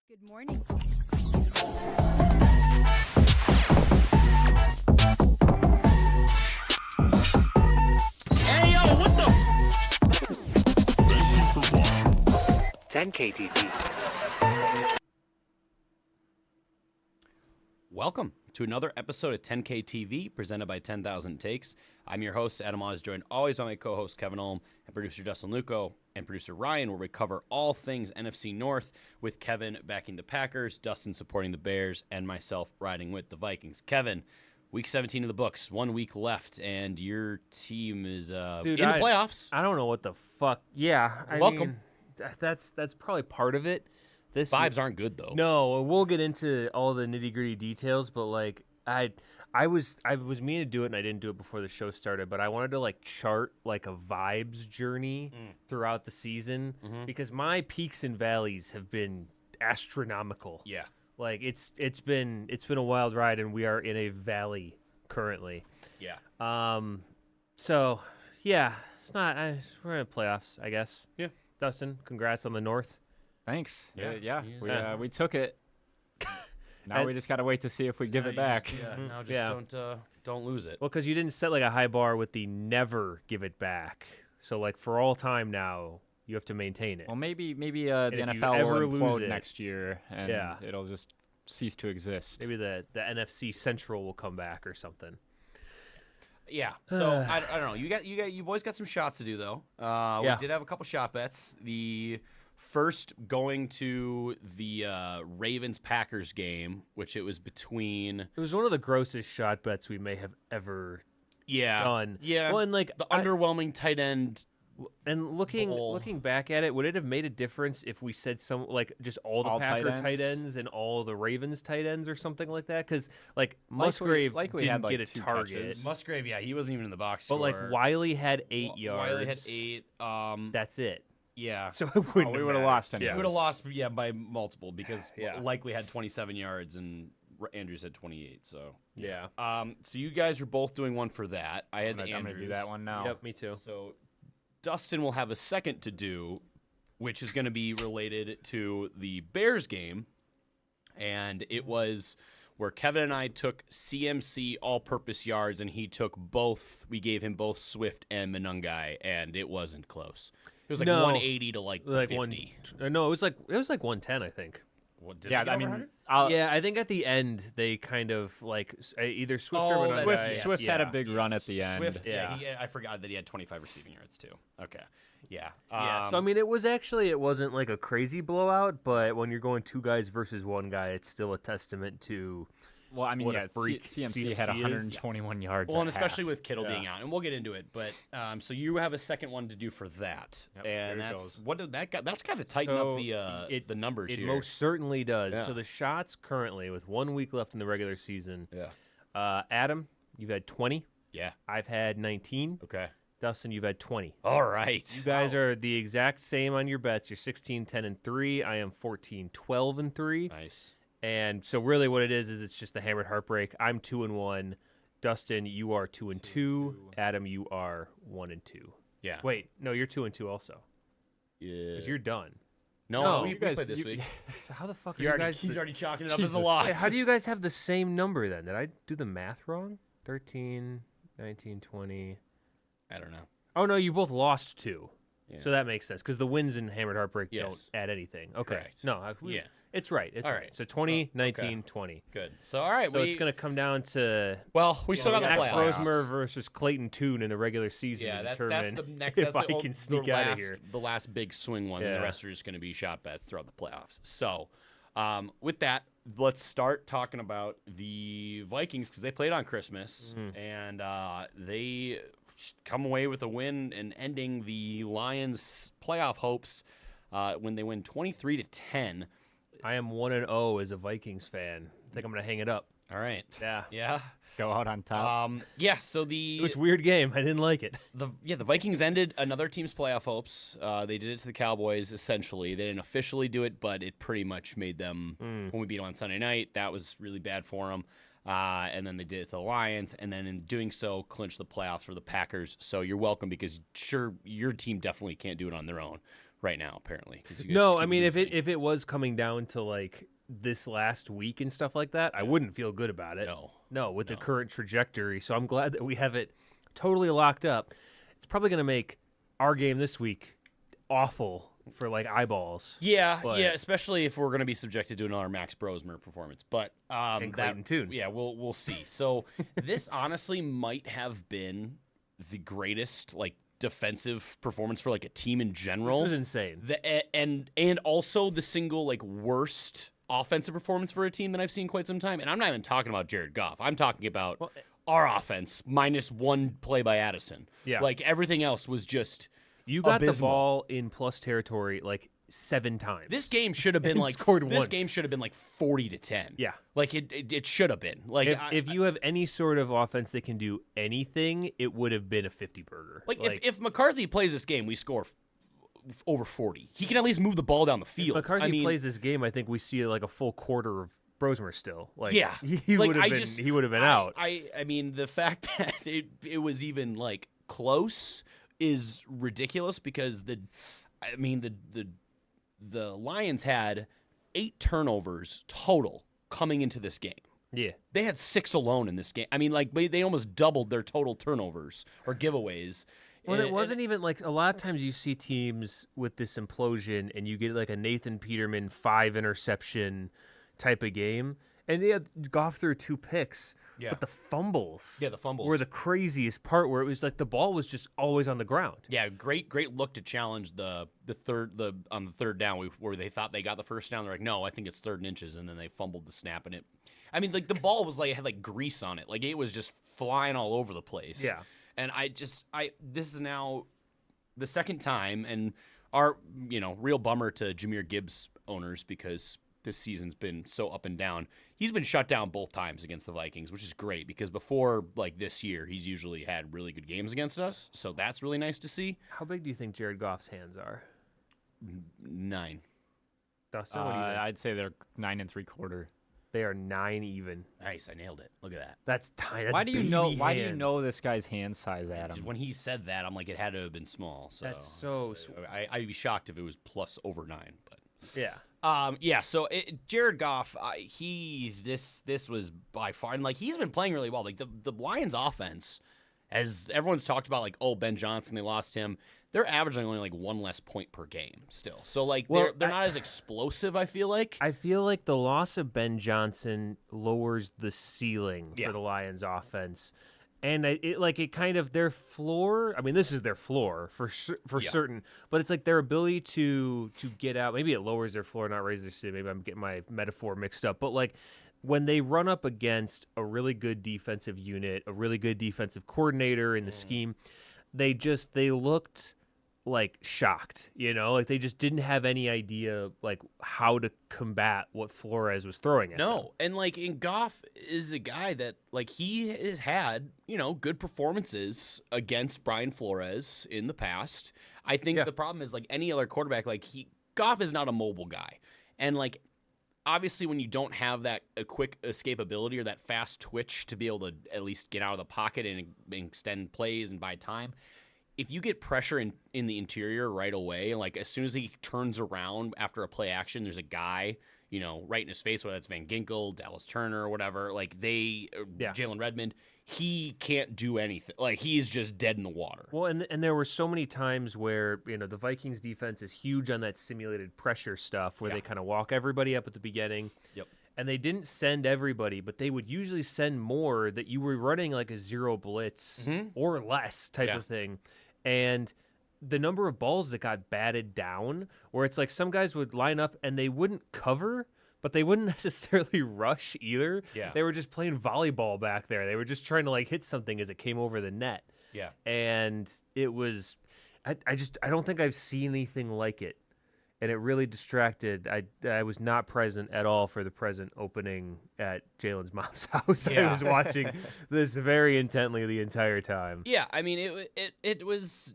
Good morning. Hey, yo, what the? 10K TV. Welcome to another episode of 10K TV presented by 10,000 Takes. I'm your host, Adam Oz, joined always by my co-host, Kevin Olm, and producer, Dustin Luco, and producer, Ryan, where we cover all things NFC North with Kevin backing the Packers, Dustin supporting the Bears, and myself riding with the Vikings. Kevin, Week 17 of the books, 1 week left, and your team is Dude, in the playoffs. I don't know what the fuck. Yeah, I Welcome. mean, that's probably part of it. This Vibes aren't good, though. No, we'll get into all the nitty gritty details, but like I was meaning to do it and I didn't do it before the show started, but I wanted to like chart like a vibes journey throughout the season because my peaks and valleys have been astronomical. Yeah. Like it's been a wild ride and we are in a valley currently. Yeah. So yeah, it's not. We're in playoffs, I guess. Yeah. Dustin, congrats on the North. Thanks. Yeah, Yeah. he is. We took it. Now And- we just got to wait to see if we give Now it you back. just- now just Yeah. don't lose it. Well, because you didn't set like a high bar with the never give it back. So like for all time now, you have to maintain it. Well, maybe the if you NFL ever will lose implode it- next year, and Yeah. it'll just cease to exist. Maybe the NFC Central will come back or something. Yeah. So I don't know. You boys got some shots to do though. Yeah. We did have a couple shot bets. The first going to the Ravens Packers game, which it was between. It was one of the grossest shot bets we may have ever Yeah. done. Yeah. Well, and like the underwhelming tight end. and bowl. looking back at it, would it have made a difference if we said some like just all the All tight Packer tight ends? ends and all the Ravens tight ends or something like that? Because like Musgrave likely didn't had, like, get a 2 target, touches. Musgrave, yeah, he wasn't even in the box but like score. Wiley had 8 yards. Wiley had 8. That's it. Yeah. So it wouldn't. we have would've mattered. lost We anyway. would have lost, by multiple because Yeah. likely had 27 yards and Andrews had 28. So Yeah. so you guys were both doing one for that. I had I'm the gonna do Andrews. that one now. Yep. Me too. So Dustin will have a second to do, which is going to be related to the Bears game, and it was where Kevin and I took CMC all-purpose yards, and he took both. We gave him both Swift and Monangai, and it wasn't close. It was like No. 180 to like 50. No, it was like 110, I think. What, did Yeah, it get I over mean, 100? Yeah, I think at the end they kind of like either Swift Oh, or that's Monangai. right. Swift yeah. had a big run at the end. Swift, Yeah. I forgot that he had 25 receiving yards too. Okay, yeah, Yeah, so I mean, it wasn't like a crazy blowout, but when you're going 2 guys versus 1 guy, it's still a testament to. Well, I mean, What a yeah, freak CMC had CMC is. 121 yards. well, and at especially half. with Kittle Yeah. being out, and we'll get into it. But so you have a second one to do for that, Yep, and there it that's goes. what did that got? That's kind of tightened So up the numbers It here. most certainly does. Yeah. So the shots currently, with 1 week left in the regular season, Yeah. Adam, you've had 20. Yeah. I've had 19. Okay. Dustin, you've had 20. All right. You guys are the exact same on your bets. You're 16, 10, and 3. I am 14, 12, and 3. nice. And so really what it is it's just the hammered heartbreak. I'm 2-1. Dustin, you are 2-2. Adam, you are 1-2. Yeah. Wait, no, you're 2-2 also. Yeah. Because you're done. No, No, we you played guys- this you- week. So how the fuck are He you already, guys? he's already chalking it up as a Jesus. loss. Wait, how do you guys have the same number then? Did I do the math wrong? 13, 19, 20. I don't know. Oh no, you both lost 2. Yeah. So that makes sense because the wins in hammered heartbreak Yes. don't add anything. Okay. Correct. No, Yeah. it's right. It's All right. right. So 20, okay. 19, 20. Good. So all right. So it's going to come down to Well, we still got the Max playoffs. Rosemer versus Clayton Toon in the regular season Yeah, to that's determine the next. if That's I the, can the sneak last, out of here. The last big swing one, and Yeah. the rest are just going to be shot bets throughout the playoffs. So, with that, let's start talking about the Vikings because they played on Christmas and they come away with a win and ending the Lions' playoff hopes when they win 23-10. I am 1-0 as a Vikings fan. I think I'm going to hang it up. All right. Yeah. Yeah. Go out on top. Yeah. So the It was a weird game. I didn't like it. The Vikings ended another team's playoff hopes. They did it to the Cowboys, essentially. They didn't officially do it, but it pretty much made them, when we beat them on Sunday night, that was really bad for them. And then they did it to the Lions, and then in doing so, clinched the playoffs for the Packers. So you're welcome because, sure, your team definitely can't do it on their own. right now, apparently. 'Cause you guys No, keep I mean, if losing. it was coming down to like this last week and stuff like that, I wouldn't feel good about it. No, with the current trajectory. So I'm glad that we have it totally locked up. It's probably going to make our game this week awful for like eyeballs. Yeah, but- yeah, especially if we're going to be subjected to another Max Brosmer performance. But And Clayton Tune. Yeah, we'll see. So this honestly might have been the greatest like defensive performance for like a team in general. This was insane. And also the single like worst offensive performance for a team that I've seen in quite some time. And I'm not even talking about Jared Goff. I'm talking about our offense minus one play by Addison. Yeah. Like everything else was just You got the abysmal. ball in plus territory like 7 times. This game should have been And like scored this once. game should have been like 40-10. Yeah. Like it should have been. Like If you have any sort of offense that can do anything, it would have been a 50 burger. like if McCarthy plays this game, we score over 40. He can at least move the ball down the if field. McCarthy I mean, plays this game, I think we see like a full quarter of Brosmer still. Like yeah, he like, would have I been just- he would have been I- out. I mean the fact that it was even like close is ridiculous because the Lions had 8 turnovers total coming into this game. Yeah. They had 6 alone in this game. I mean, like they almost doubled their total turnovers or giveaways. Well, it And- wasn't even like a lot of times you see teams with this implosion and you get like a Nathan Peterman 5 interception type of game. And yeah, Goff threw 2 picks. Yeah. But the fumbles. Yeah, the fumbles. Were the craziest part where it was like the ball was just always on the ground. Yeah, great look to challenge the third down where they thought they got the first down. They're like, no, I think it's 3rd and inches, and then they fumbled the snap and it. I mean, like the ball was like it had like grease on it, like it was just flying all over the place. Yeah. And this is now the second time, and our real bummer to Jahmyr Gibbs owners because this season's been so up and down. He's been shut down both times against the Vikings, which is great because before like this year, he's usually had really good games against us. So that's really nice to see. How big do you think Jared Goff's hands are? 9. Dustin, what do you think? I'd say they're 9 3/4. They are 9 even. Nice, I nailed it. Look at that. That's tiny. That's Why do you know? baby Why do you hands. know this guy's hand size, Just Adam? when he said that, I'm like, it had to have been small. So That's so I'd be shocked if it was plus over 9. But Yeah. yeah. So Jared Goff, this was by far, and like he's been playing really well. Like the Lions' offense, as everyone's talked about, like Ben Johnson, they lost him. They're averaging only like 1 less point per game still. So like Well, they're not as explosive. I feel like. I feel like the loss of Ben Johnson lowers the ceiling Yeah. for the Lions offense. And it kind of their floor. I mean, this is their floor for Yeah. certain. But it's like their ability to get out. Maybe it lowers their floor, not raise their ceiling. Maybe I'm getting my metaphor mixed up. But like when they run up against a really good defensive unit, a really good defensive coordinator in the scheme, they looked like shocked, like they just didn't have any idea like how to combat what Flores was throwing at them. No, and like Goff is a guy that like he has had good performances against Brian Flores in the past. I think Yeah. the problem is like any other quarterback, like Goff is not a mobile guy, and like obviously when you don't have that a quick escapability or that fast twitch to be able to at least get out of the pocket and extend plays and buy time. If you get pressure in the interior right away, like as soon as he turns around after a play action, there's a guy, right in his face, whether it's Van Ginkel, Dallas Turner, or whatever, like Jalen Redmond, he can't do anything. Like he's just dead in the water. Well, and there were so many times where the Vikings defense is huge on that simulated pressure stuff where they kind of walk everybody up at the beginning. Yep. And they didn't send everybody, but they would usually send more that you were running like a zero blitz or less type of thing. And the number of balls that got batted down, where it's like some guys would line up and they wouldn't cover, but they wouldn't necessarily rush either. Yeah. They were just playing volleyball back there. They were just trying to like hit something as it came over the net. Yeah. And it was, I don't think I've seen anything like it. And it really distracted. I was not present at all for the present opening at Jalen's mom's house. Yeah. I was watching this very intently the entire time. Yeah, I mean, it was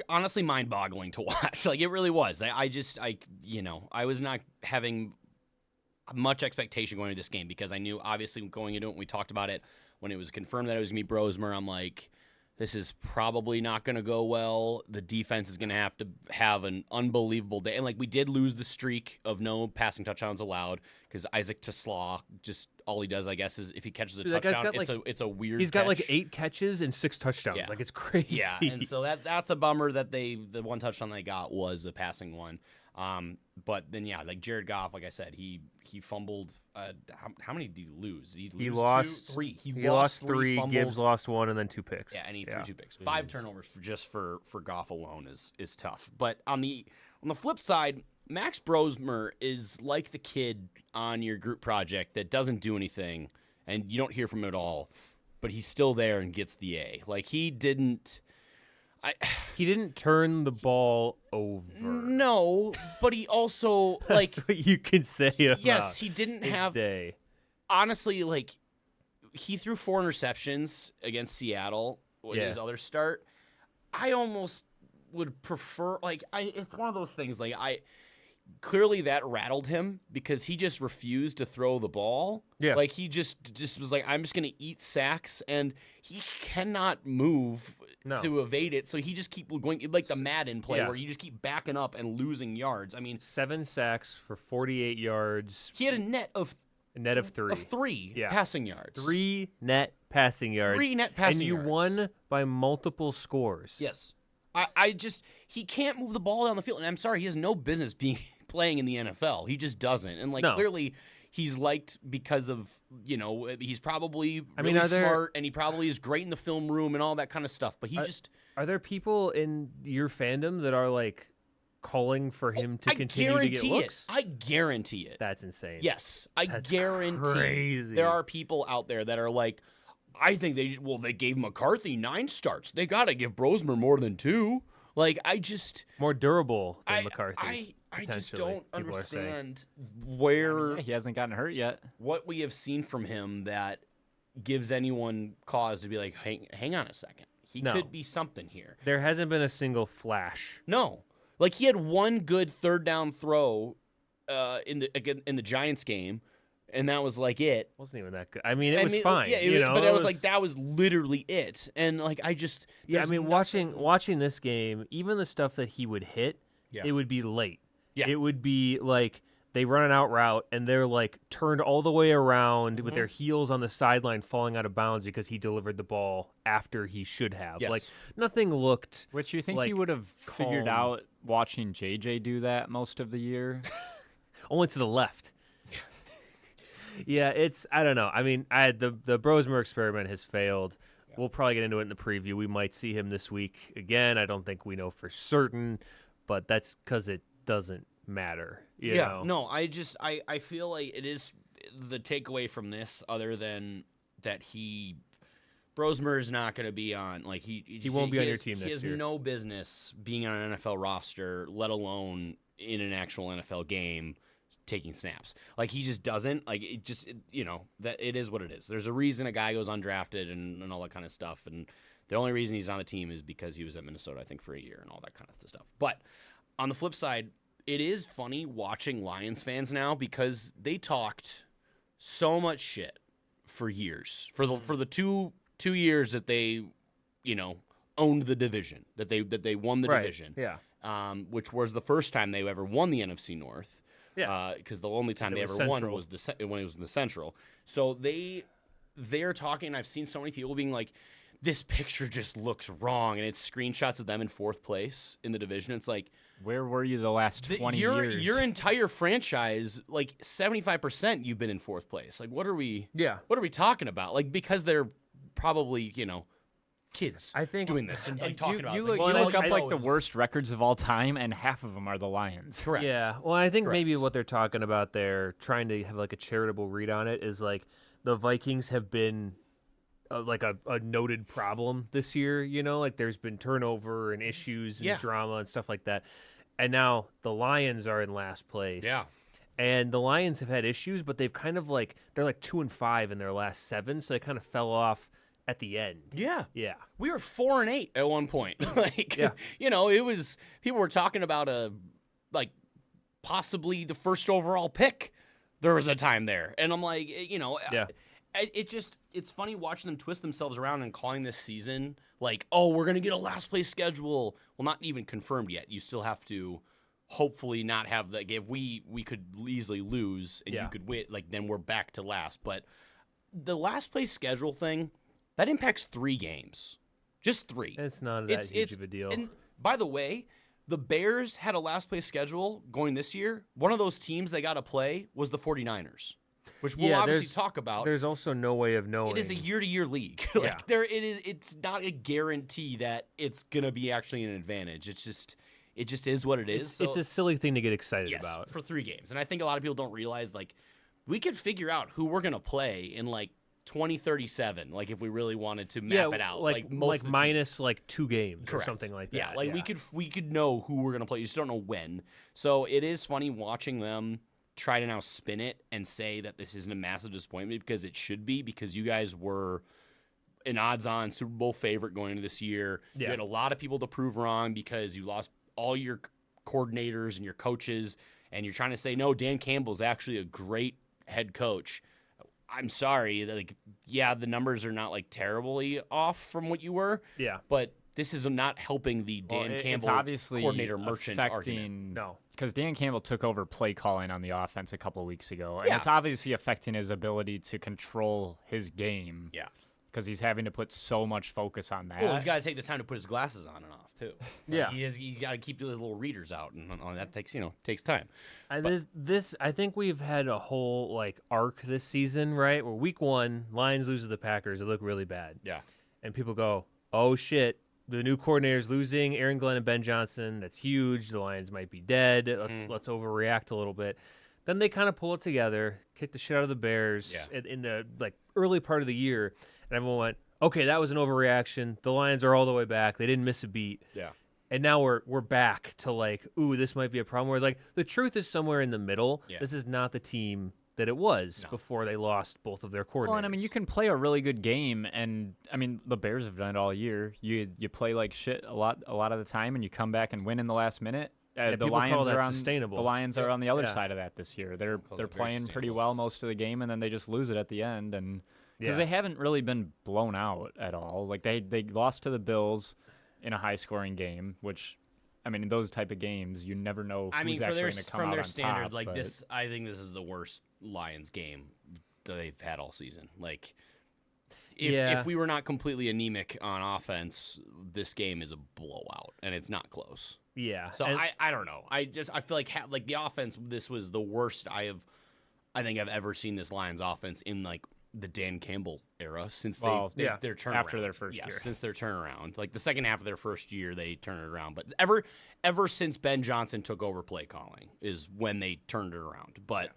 honestly mind-boggling to watch. Like, it really was. I was not having much expectation going into this game because I knew, obviously, going into it, when we talked about it, when it was confirmed that it was going to be Brosmer, I'm like, This is probably not going to go well. The defense is going to have an unbelievable day. And, like, we did lose the streak of no passing touchdowns allowed because Isaac Teslaw, just all he does, I guess, is if he catches a Dude, that guy's touchdown, got, it's a weird He's got catch. like 8 catches and 6 touchdowns. Yeah. Like, it's crazy. Yeah, and so that's a bummer that the one touchdown they got was a passing one. But then, yeah, like Jared Goff, like I said, he fumbled. How many did he lose? Did He lose lost 3. He lost 3. fumbles. Gibbs lost 1, and then 2 picks. Yeah, and he threw 2 picks. 5 turnovers for Goff alone is tough. But on the flip side, Max Brosmer is like the kid on your group project that doesn't do anything, and you don't hear from him at all, but he's still there and gets the A. Like, he didn't turn the ball over. No, but he also, like... That's what you can say about yes, he didn't his have... day. Honestly, like, he threw 4 interceptions against Seattle with his other start. I almost would prefer... Like, it's one of those things, like, clearly that rattled him because he just refused to throw the ball. Yeah. Like, he just was like, I'm just going to eat sacks, and he cannot move to evade it, so he just keep going, like the Madden play where you just keep backing up and losing yards. I mean, 7 sacks for 48 yards. He had a net of 3. Of 3 passing yards. 3 net passing yards. 3 net passing yards. And you won by multiple scores. Yes. I just, he can't move the ball down the field. And I'm sorry, he has no business playing in the NFL. He just doesn't. And, like, clearly he's liked because of, he's probably really smart, and he probably is great in the film room and all that kind of stuff. But he Are there people in your fandom that are, like, calling for him to continue to get looks? I guarantee it. That's insane. Yes, That's guarantee crazy. There are people out there that are like, I think they gave McCarthy 9 starts. They got to give Brosmer more than 2. Like, more durable than McCarthy. I just don't understand where he hasn't gotten hurt yet. What we have seen from him that gives anyone cause to be like, hang on a second. He could be something here. There hasn't been a single flash. No. Like, he had one good 3rd down throw in the Giants game, and that was like it. Wasn't even that good. I mean, it was fine. Yeah, but it was like that was literally it. And, like, I mean, watching this game, even the stuff that he would hit, it would be late. Yeah. It would be like they run an out route and they're like turned all the way around with their heels on the sideline falling out of bounds because he delivered the ball after he should have. Yes. Like, nothing looked. Which you think like he would have figured out watching JJ do that most of the year? Only to the left. Yeah, I don't know. I mean, the Brosmer experiment has failed. Yeah. We'll probably get into it in the preview. We might see him this week again. I don't think we know for certain, but that's because it doesn't matter. You know? No, I feel like it is the takeaway from this, other than that Brosmer is not going to be on, like, he won't be on your team next year. He has no business being on an NFL roster, let alone in an actual NFL game taking snaps. Like, he just doesn't. Like, that it is what it is. There's a reason a guy goes undrafted and all that kind of stuff, and the only reason he's on the team is because he was at Minnesota, I think, for a year and all that kind of stuff. But on the flip side, it is funny watching Lions fans now because they talked so much shit for years. For the two years that they, owned the division, that they won the division. Yeah. Which was the first time they ever won the NFC North. Yeah. Because the only time they ever won was when it was in the Central. So they're talking. I've seen so many people being like, this picture just looks wrong, and it's screenshots of them in 4th place in the division. It's like, where were you the last 20 years? Your entire franchise, like 75%, you've been in 4th place. Like, what are we talking about? Like, because they're probably, kids doing this and talking about it. You look up the worst records of all time, and half of them are the Lions. Correct. Yeah. Well, I think maybe what they're talking about there, trying to have like a charitable read on it, is like the Vikings have been like a noted problem this year, like there's been turnover and issues and drama and stuff like that. And now the Lions are in last place. Yeah. And the Lions have had issues, but they've kind of they're 2-5 in their last 7, so they kind of fell off at the end. Yeah. Yeah. We were 4-8 at one point. It was, people were talking about possibly the first overall pick. There was a time there. And I'm like, It's funny watching them twist themselves around and calling this season like, oh, we're gonna get a last place schedule. Well, not even confirmed yet. You still have to hopefully not have that. If we could easily lose and you could win, like then we're back to last. But the last place schedule thing that impacts 3 games, just 3. It's not that huge of a deal. And by the way, the Bears had a last place schedule going this year. One of those teams they got to play was the 49ers. Which we'll obviously talk about. There's also no way of knowing. It is a year-to-year league. It's not a guarantee that it's gonna be actually an advantage. It just is what it is. It's a silly thing to get excited about for 3 games. And I think a lot of people don't realize like we could figure out who we're gonna play in like 2037. Like if we really wanted to map it out, like minus like 2 games or something like that. Yeah, like we could know who we're gonna play. You just don't know when. So it is funny watching them try to now spin it and say that this isn't a massive disappointment because it should be, because you guys were an odds-on Super Bowl favorite going into this year. Yeah. You had a lot of people to prove wrong because you lost all your coordinators and your coaches, and you're trying to say, no, Dan Campbell's actually a great head coach. I'm sorry. Like, yeah, the numbers are not, like, terribly off from what you were. Yeah. But this is not helping the Dan Campbell coordinator merchant argument. No. Because Dan Campbell took over play calling on the offense a couple of weeks ago, and it's obviously affecting his ability to control his game. Yeah, because he's having to put so much focus on that. Well, he's got to take the time to put his glasses on and off too. Yeah, he got to keep those little readers out, and that takes time. I think we've had a whole like arc this season, right? Where week 1, Lions lose to the Packers, it looked really bad. Yeah, and people go, "Oh shit." The new coordinator's losing, Aaron Glenn and Ben Johnson. That's huge. The Lions might be dead. Let's overreact a little bit. Then they kind of pull it together, kick the shit out of the Bears in the like early part of the year, and everyone went, "Okay, that was an overreaction. The Lions are all the way back. They didn't miss a beat." Yeah. And now we're back to like, ooh, this might be a problem. Whereas like the truth is somewhere in the middle. Yeah. This is not the team that it was before they lost both of their coordinators. Well, and I mean, you can play a really good game, and I mean, the Bears have done it all year. You play like shit a lot of the time, and you come back and win in the last minute. The Lions are sustainable. The Lions are on the other side of that this year. They're playing pretty well most of the game, and then they just lose it at the end, and because they haven't really been blown out at all. Like they lost to the Bills in a high-scoring game, which. I mean, in those type of games, you never know who's actually going to come out on standard, top. Like this, I think this is the worst Lions game that they've had all season. Like, if we were not completely anemic on offense, this game is a blowout, and it's not close. Yeah. So I don't know. I feel like the offense. This was the worst I think I've ever seen this Lions offense in like the Dan Campbell era since their turnaround. After their first year. Since their turnaround. Like the second half of their first year, they turned it around. But ever since Ben Johnson took over play calling is when they turned it around. But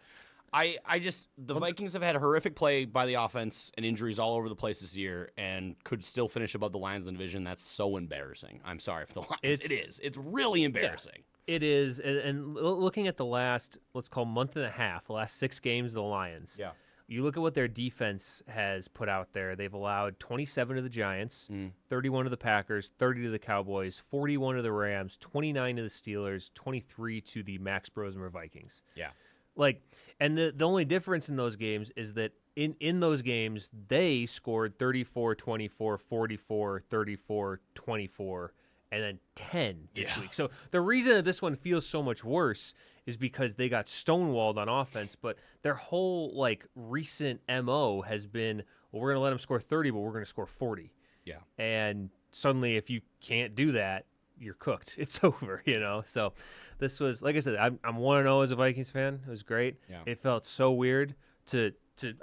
the Vikings have had a horrific play by the offense and injuries all over the place this year and could still finish above the Lions in the division. That's so embarrassing. I'm sorry for the Lions. It is. It's really embarrassing. Yeah, it is. And looking at the last, let's call month and a half, the last 6 games of the Lions. Yeah. You look at what their defense has put out there. They've allowed 27 to the Giants, 31 to the Packers, 30 to the Cowboys, 41 to the Rams, 29 to the Steelers, 23 to the Max Brosmer Vikings. Yeah. Like, and the only difference in those games is that in those games, they scored 34, 24, 44, 34, 24, and then 10 this week. So the reason that this one feels so much worse is because they got stonewalled on offense, but their whole like recent MO has been, well, we're going to let them score 30, but we're going to score 40. Yeah. And suddenly if you can't do that, you're cooked. It's over, So this was, like I said, I'm 1-0 as a Vikings fan. It was great. Yeah. It felt so weird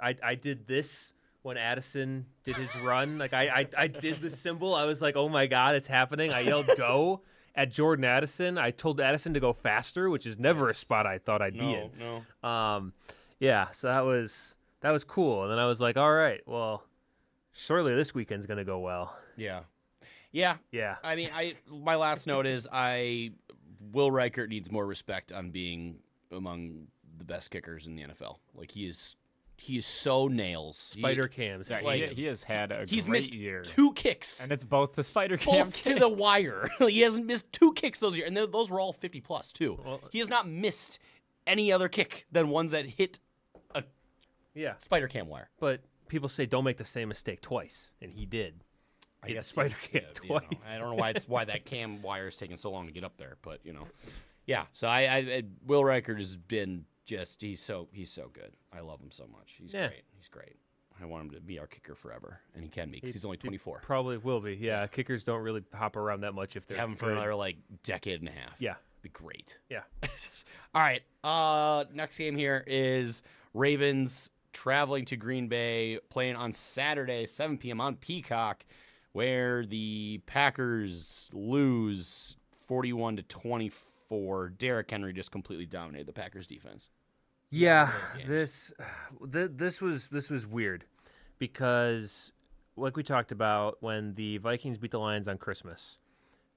I did this when Addison did his run. Like I did the symbol. I was like, oh my God, it's happening. I yelled go at Jordan Addison. I told Addison to go faster, which is never a spot I thought I'd be in. No. So that was cool. And then I was like, all right, well, surely this weekend's gonna go well. Yeah. I mean, my last note is Will Reichert needs more respect on being among the best kickers in the NFL. Like he is so nails. Spider cams. He has had a great year. 2 kicks. And it's both the spider cam both to the wire. He hasn't missed 2 kicks those years. And those were all 50 plus too. Well, he has not missed any other kick than ones that hit a spider cam wire. But people say don't make the same mistake twice, and he did. I guess spider cam twice. I don't know why that cam wire is taking so long to get up there, but yeah. So I Will Reichert has been just he's so good. I love him so much. He's great. He's great. I want him to be our kicker forever, and he can be because he's only 24. Probably will be. Yeah, kickers don't really hop around that much if they're have him for another decade and a half. Yeah, be great. Yeah. All right. Next game here is Ravens traveling to Green Bay, playing on Saturday, 7 p.m. on Peacock, where the Packers lose 41-24. Derrick Henry just completely dominated the Packers defense. Yeah, this was weird because, like we talked about, when the Vikings beat the Lions on Christmas,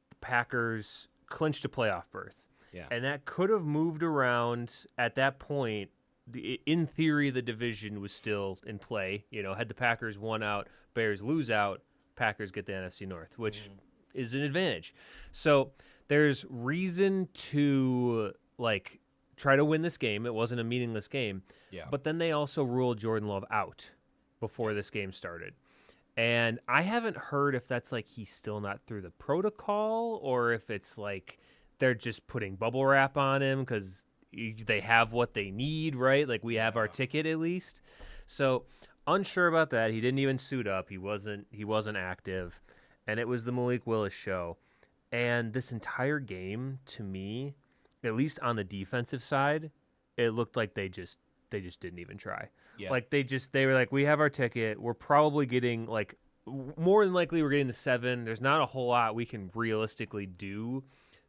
the Packers clinched a playoff berth. Yeah, and that could have moved around at that point. In theory, the division was still in play. Had the Packers won out, Bears lose out, Packers get the NFC North, which is an advantage. So there's reason to try to win this game. It wasn't a meaningless game. Yeah. But then they also ruled Jordan Love out before this game started. And I haven't heard if that's he's still not through the protocol or if it's they're just putting bubble wrap on him because they have what they need, right? We have our ticket at least. So unsure about that. He didn't even suit up. He wasn't active. And it was the Malik Willis show. And this entire game, to me, at least on the defensive side, it looked like they just didn't even try. Yeah. They were we have our ticket. We're probably getting more than likely we're getting the 7. There's not a whole lot we can realistically do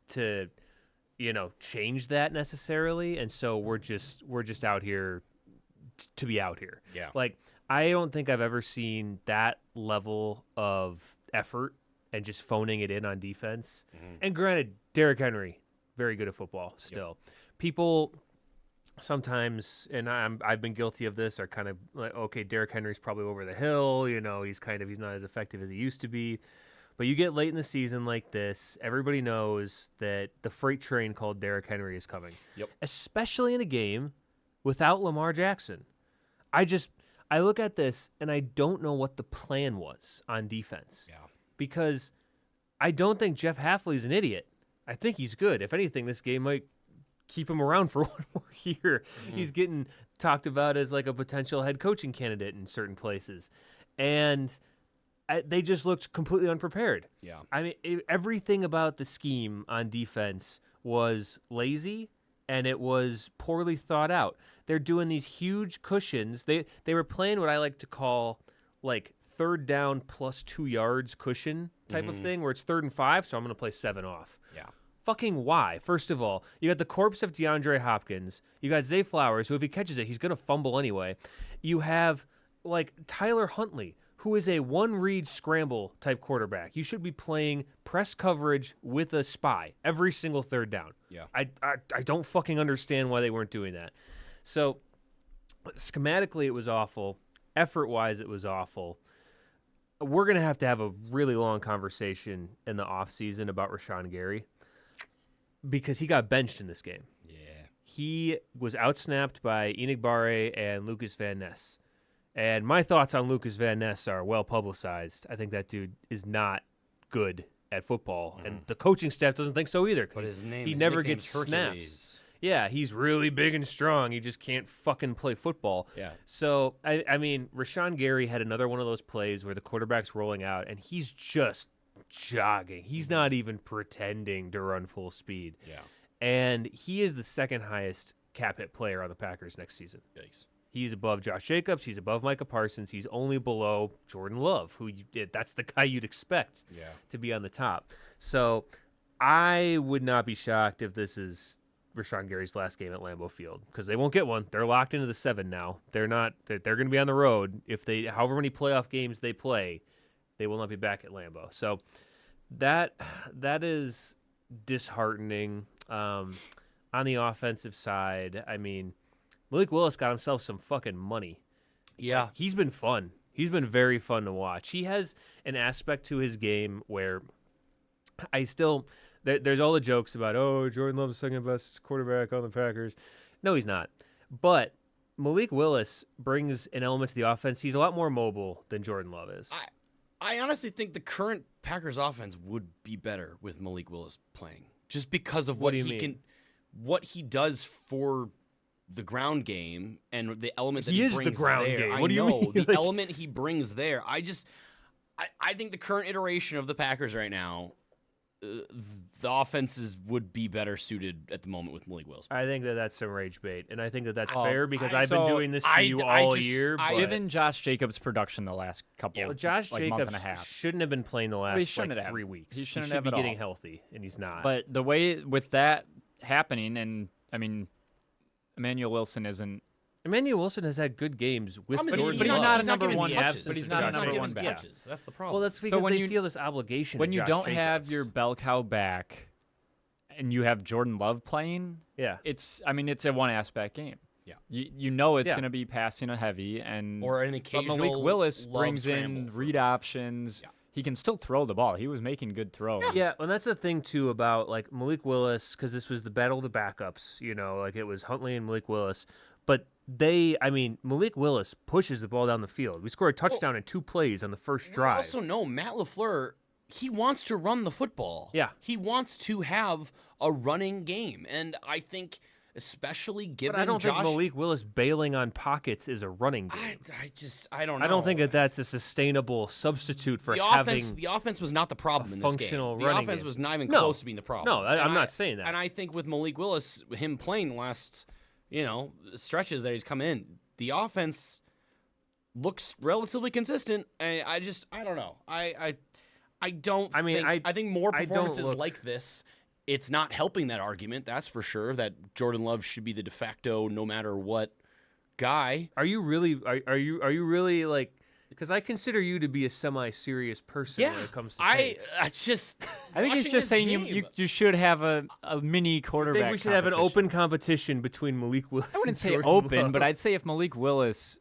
to change that necessarily, and so we're just out here to be out here. Yeah. I don't think I've ever seen that level of effort and just phoning it in on defense. Mm-hmm. And granted, Derrick Henry, very good at football still. Yep. People sometimes, and I've been guilty of this, are kind of okay, Derrick Henry's probably over the hill. He's not as effective as he used to be. But you get late in the season like this, everybody knows that the freight train called Derrick Henry is coming. Yep. Especially in a game without Lamar Jackson. I look at this and I don't know what the plan was on defense. Yeah. Because I don't think Jeff Hafley's an idiot. I think he's good. If anything, this game might keep him around for one more year. Mm-hmm. He's getting talked about as a potential head coaching candidate in certain places. And they just looked completely unprepared. Yeah. I mean, everything about the scheme on defense was lazy and it was poorly thought out. They're doing these huge cushions. They were playing what I like to call third down plus 2 yards cushion type of thing, where it's 3rd and 5, so I'm going to play 7 off. Yeah. Fucking why? First of all, you got the corpse of DeAndre Hopkins. You got Zay Flowers, who if he catches it, he's going to fumble anyway. You have Tyler Huntley, who is a one-read scramble type quarterback. You should be playing press coverage with a spy every single 3rd down. Yeah. I don't fucking understand why they weren't doing that. So schematically, it was awful. Effort-wise, it was awful. We're going to have a really long conversation in the offseason about Rashawn Gary because he got benched in this game. Yeah. He was outsnapped by Enigbare and Lucas Van Ness. And my thoughts on Lucas Van Ness are well publicized. I think that dude is not good at football, and the coaching staff doesn't think so either. But he never gets snaps. Yeah, he's really big and strong. He just can't fucking play football. Yeah. So I mean, Rashawn Gary had another one of those plays where the quarterback's rolling out and he's just jogging. He's not even pretending to run full speed. Yeah. And he is the second highest cap hit player on the Packers next season. Yikes. He's above Josh Jacobs. He's above Micah Parsons. He's only below Jordan Love, that's the guy you'd expect to be on the top. So I would not be shocked if this is Rashawn Gary's last game at Lambeau Field because they won't get one. They're locked into the 7 now. They're not. They're going to be on the road. However many playoff games they play, they will not be back at Lambeau. So that is disheartening. On the offensive side, I mean, Malik Willis got himself some fucking money. Yeah. He's been fun. He's been very fun to watch. He has an aspect to his game where there's all the jokes about, Jordan Love's the second best quarterback on the Packers. No, he's not. But Malik Willis brings an element to the offense. He's a lot more mobile than Jordan Love is. I honestly think the current Packers offense would be better with Malik Willis playing, just because of what he does for the ground game and the element that he brings there. He is the ground game. What do you mean? The element he brings there. I think the current iteration of the Packers right now, the offenses would be better suited at the moment with Malik Willis. I think that's some rage bait, and I think that's fair because I've been doing this to you all year. Given Josh Jacobs' production the last couple, Josh Jacobs month and a half, shouldn't have been playing the last 3 weeks. He should have be getting healthy, and he's not. But the way with that happening, and I mean, Emmanuel Wilson has had good games with Jordan, but he's not a number one. But he's not a number one back. That's the problem. Well, that's because they feel this obligation. When you don't Jacobs. have your bell cow back, and you have Jordan Love playing, it's a one aspect game. Yeah, you know it's going to be passing a heavy or an occasional. But Malik Willis brings in read options. Yeah. He can still throw the ball. He was making good throws. Yeah, and that's the thing too about like Malik Willis, because this was the battle of the backups. Like it was Huntley and Malik Willis. But Malik Willis pushes the ball down the field. We scored a touchdown in 2 plays on the first drive. I also know Matt LaFleur, he wants to run the football. Yeah. He wants to have a running game. And I think, especially given But I don't think Malik Willis bailing on pockets is a running game. I don't know. I don't think that's a sustainable substitute for the offense was not the problem in this game. The offense was not even close to being the problem. No, I'm not saying that. And I think with Malik Willis, him playing the last stretches that he's come in, the offense looks relatively consistent. And I don't know. I think more performances like this, it's not helping that argument. That's for sure. That Jordan Love should be the de facto, no matter what, guy. Are you really? Are you really like? Because I consider you to be a semi-serious person when it comes to takes. I think it's just saying you should have a mini quarterback. I think we should have an open competition between Malik Willis. I wouldn't say Jordan open, Love. but I'd say if Malik Willis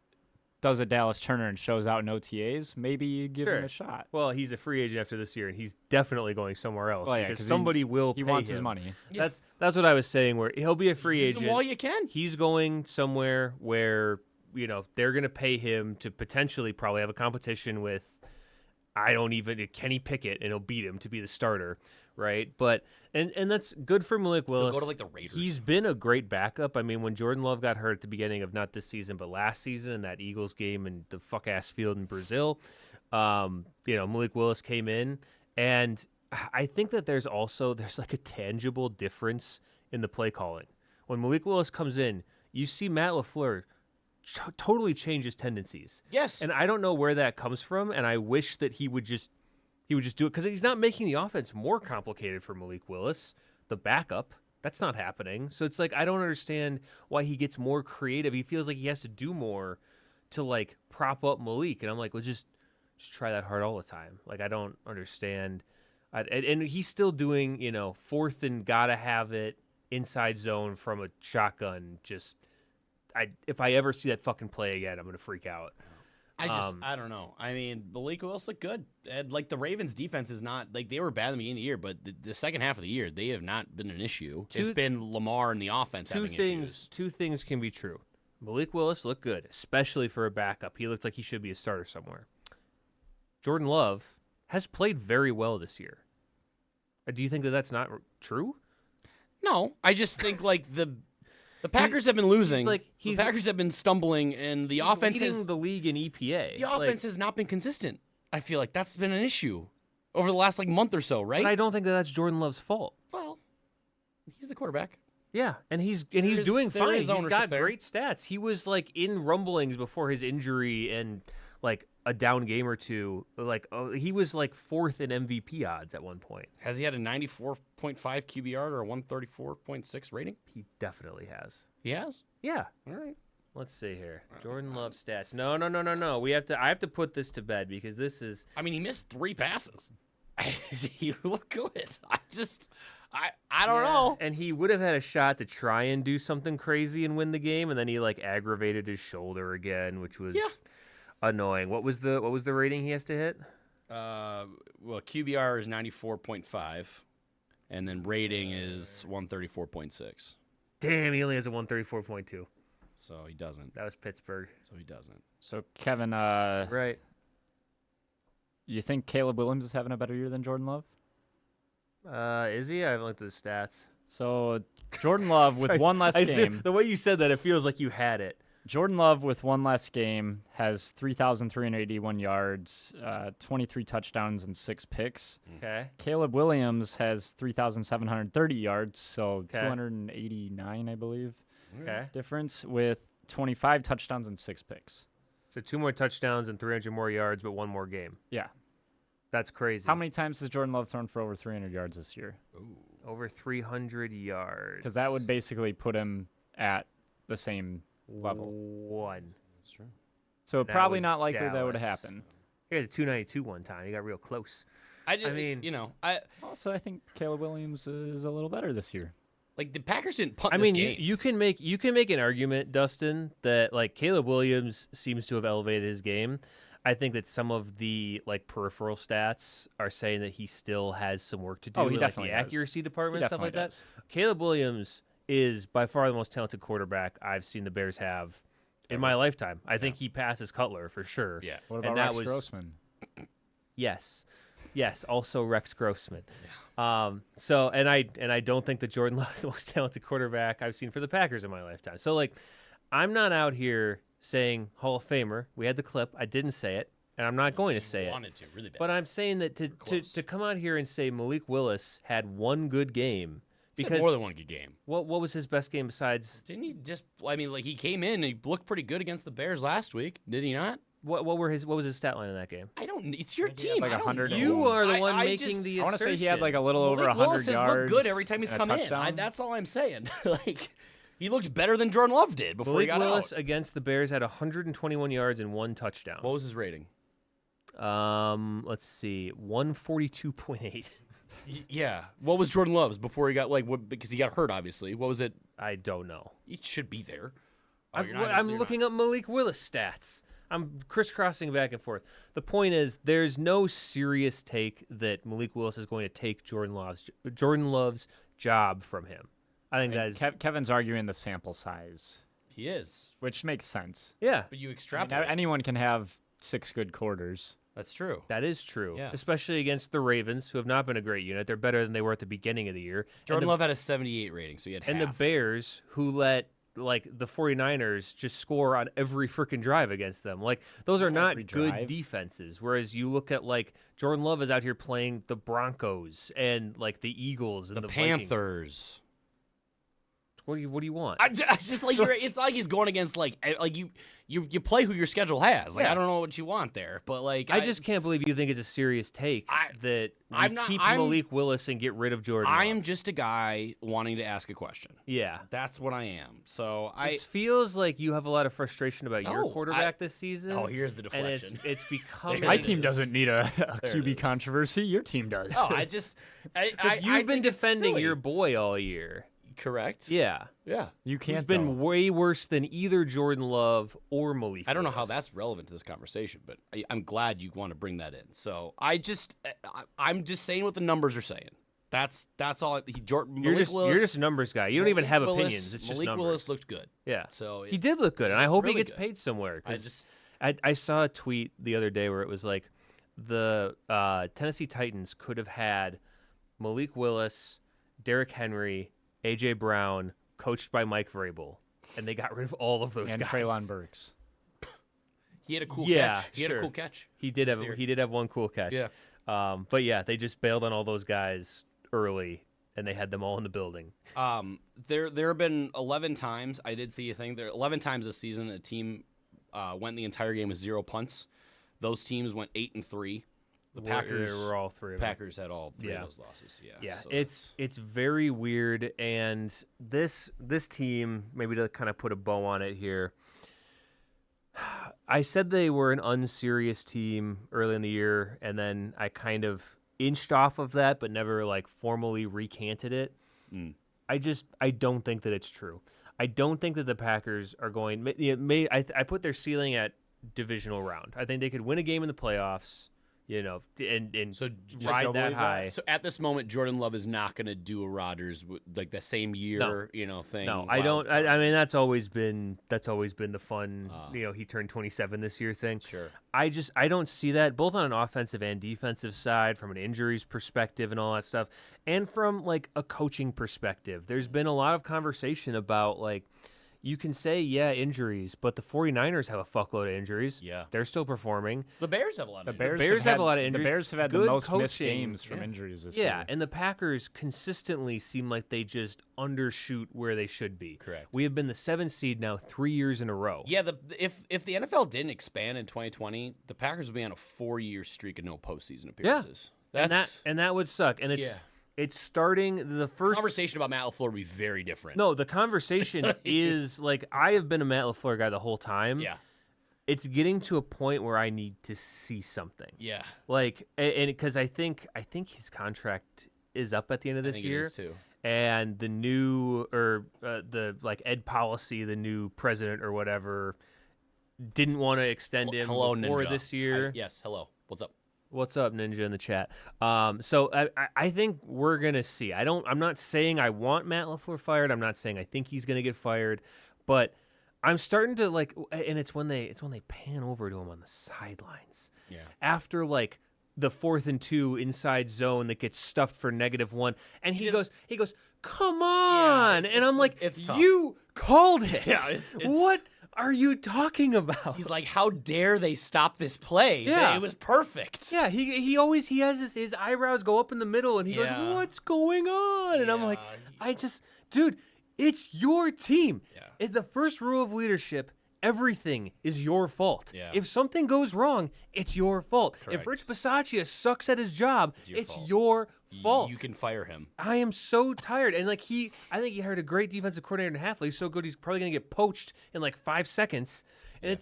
does a Dallas Turner and shows out in OTAs, maybe you give him a shot. Well, he's a free agent after this year, and he's definitely going somewhere else because somebody will pay He wants him. his money. Yeah. That's what I was saying, where he'll be a free agent. Well, you can. He's going somewhere where they're going to pay him to potentially probably have a competition with Kenny Pickett, and he'll beat him to be the starter, right? But and that's good for Malik Willis. He'll go to the Raiders. He's been a great backup. I mean, when Jordan Love got hurt at the beginning of not this season but last season in that Eagles game in the fuck ass field in Brazil, Malik Willis came in, and I think that there's like a tangible difference in the play calling. When Malik Willis comes in, you see Matt LaFleur totally change his tendencies. Yes. And I don't know where that comes from, and I wish that he would just do it, because he's not making the offense more complicated for Malik Willis, the backup. That's not happening. So it's like I don't understand why he gets more creative. He feels like he has to do more to like prop up Malik, and I'm like, well, just try that hard all the time. Like I don't understand. And he's still doing, fourth and gotta have it inside zone from a shotgun. If I ever see that fucking play again, I'm gonna freak out. I don't know. I mean, Malik Willis looked good. And, like the Ravens' defense is not like they were bad at the beginning of the year, but the second half of the year they have not been an issue. It's been Lamar and the offense having issues. Two things can be true. Malik Willis looked good, especially for a backup. He looked like he should be a starter somewhere. Jordan Love has played very well this year. Do you think that that's not true? No, I just think like the Packers have been losing. The Packers have been stumbling, and the offense leading the league in EPA. The offense has not been consistent. I feel like that's been an issue over the last month or so, right? But I don't think that that's Jordan Love's fault. Well, he's the quarterback. Yeah, and he's doing fine. He's got great stats. He was in rumblings before his injury and a down game or two. He was fourth in MVP odds at one point. Has he had a 94.5 QBR or a 134.6 rating? He definitely has. He has? Yeah. All right. Let's see here. Jordan Love stats. No. I have to put this to bed because this is. I mean, he missed 3 passes. He looked good. I don't know. And he would have had a shot to try and do something crazy and win the game, and then he aggravated his shoulder again, which was annoying. What was the rating he has to hit? Well, QBR is 94.5, and then rating is 134.6. Damn, he only has a 134.2. So he doesn't. That was Pittsburgh. So he doesn't. So Kevin, right. You think Caleb Williams is having a better year than Jordan Love? Is he? I haven't looked at the stats. So Jordan Love with one less game. The way you said that, it feels like you had it. Jordan Love with one less game has 3,381 yards, 23 touchdowns, and 6 picks. Okay. Caleb Williams has 3,730 yards, so 289, I believe. Okay. Difference with 25 touchdowns and 6 picks. So 2 more touchdowns and 300 more yards, but 1 more game. Yeah. That's crazy. How many times has Jordan Love thrown for over 300 yards this year? Ooh. Over 300 yards. Because that would basically put him at the same level. 1. That's true. So probably not likely that would happen. He got a 292 one time. He got real close. I mean, Also, I think Caleb Williams is a little better this year. Like the Packers didn't punt this game. You can make an argument, Dustin, that like Caleb Williams seems to have elevated his game. I think that some of the like peripheral stats are saying that he still has some work to do. Oh, he definitely the accuracy department, stuff like does. that. Caleb Williams is by far the most talented quarterback I've seen the Bears have in my lifetime. I think he passes Cutler for sure. Yeah. What about Rex Grossman? Yes. Also Rex Grossman. Yeah. And I don't think that Jordan Love is the most talented quarterback I've seen for the Packers in my lifetime. So like, I'm not out here saying Hall of Famer. We had the clip. I didn't say it, and I'm not going to say it. Wanted to really bad. But I'm saying that to come out here and say Malik Willis had 1 good game. Because more than 1 good game. What was his best game besides? Didn't he just? I mean, like he came in and he looked pretty good against the Bears last week. Did he not? What was his stat line in that game? I don't. It's your team. Like 100. You are the one making the assertion. I want to say he had like a little over 100 Willis yards. has looked good every time he's come in. That's all I'm saying. Like he looked better than Jordan Love did before Malik he got Willis out. Against the Bears had 121 yards and 1 touchdown. What was his rating? Let's see, 142.8. Yeah. What was Jordan Love's before he got because he got hurt? Obviously. What was it? I don't know. He should be there. I'm looking up Malik Willis stats. I'm crisscrossing back and forth. The point is, there's no serious take that Malik Willis is going to take Jordan Love's job from him. I think that is Kevin's arguing the sample size. He is, which makes sense. Yeah, but you extrapolate. Anyone can have 6 good quarters. That's true. That is true. Yeah. Especially against the Ravens, who have not been a great unit. They're better than they were at the beginning of the year. Jordan Love had a 78 rating, so he had half. And the Bears, who let like the 49ers just score on every freaking drive against them. Like those are not good defenses. Whereas you look at like Jordan Love is out here playing the Broncos and like the Eagles and the Panthers. Vikings. What do you want? I just like it's like he's going against like you play who your schedule has. Like I don't know what you want there, but like I just can't believe you think it's a serious take that keep Malik Willis and get rid of Jordan. I am just a guy wanting to ask a question. Yeah, that's what I am. So it feels like you have a lot of frustration about your quarterback this season. Oh, here's the deflection. And it's becoming my team doesn't need a QB controversy. Your team does. Oh, you've been defending your boy all year. Correct. Yeah. You can't. It's been way worse than either Jordan Love or Malik. I don't know how that's relevant to this conversation, but I'm glad you want to bring that in. So I'm just saying what the numbers are saying. That's all. You're just a numbers guy. You don't even have opinions. It's just Malik numbers. Willis looked good. Yeah. So he did look good, and I hope really he gets good. paid somewhere. I saw a tweet the other day where it was like the Tennessee Titans could have had Malik Willis, Derrick Henry, A.J. Brown, coached by Mike Vrabel, and they got rid of all of those guys. And Treylon Burks. He had a cool catch. He had a cool catch. He did have one cool catch. Yeah. But yeah, they just bailed on all those guys early, and they had them all in the building. There have been 11 times, I did see a thing, 11 times this season a team went the entire game with 0 punts. Those teams went 8-3. The Packers were all 3 of them. Packers had all 3 of those losses. Yeah. So it's very weird, and this team, maybe to kind of put a bow on it here, I said they were an unserious team early in the year, and then I kind of inched off of that, but never like formally recanted it. I don't think that it's true. I don't think that the Packers are going. I put their ceiling at divisional round. I think they could win a game in the playoffs. and so ride that high. So at this moment, Jordan Love is not going to do a Rodgers like the same year, thing. No, I don't. I mean, that's always been the fun. He turned 27 this year thing. Sure. I don't see that both on an offensive and defensive side, from an injuries perspective and all that stuff, and from like a coaching perspective. There's been a lot of conversation about like. You can say, injuries, but the 49ers have a fuckload of injuries. Yeah. They're still performing. The Bears have a lot of injuries. The Bears have a lot of injuries. The Bears have had Good the most coaching. missed games from injuries this year. Yeah, and the Packers consistently seem like they just undershoot where they should be. Correct. We have been the 7th seed now 3 years in a row. Yeah, if the NFL didn't expand in 2020, the Packers would be on a 4-year streak of no postseason appearances. Yeah, and that would suck. And it's starting the first conversation about Matt LaFleur would be very different. No, the conversation is like I have been a Matt LaFleur guy the whole time. Yeah. It's getting to a point where I need to see something. Yeah. Like, and because I think his contract is up at the end of this year. It is too. And the new the like ed policy, the new president or whatever, didn't want to extend him before Ninja. this year. Yes. Hello. What's up? What's up, Ninja, in the chat? So I think we're gonna see. I'm not saying I want Matt LaFleur fired. I'm not saying I think he's gonna get fired, but I'm starting to like, and it's when they pan over to him on the sidelines. Yeah. After like the 4th and 2 inside zone that gets stuffed for -1, and he goes, come on, and I'm like, it's tough. You called it. Yeah. It's what are you talking about? He's like, how dare they stop this play? Yeah. It was perfect. Yeah, he always has his eyebrows go up in the middle, and he goes, "What's going on?" And I'm like, dude, it's your team. Yeah. It's the first rule of leadership. Everything is your fault. Yeah. If something goes wrong, it's your fault. Correct. If Rich Bisaccia sucks at his job, it's fault. your fault. You can fire him. I am so tired. And like I think he hired a great defensive coordinator in Halfley. He's so good, he's probably going to get poached in like 5 seconds. And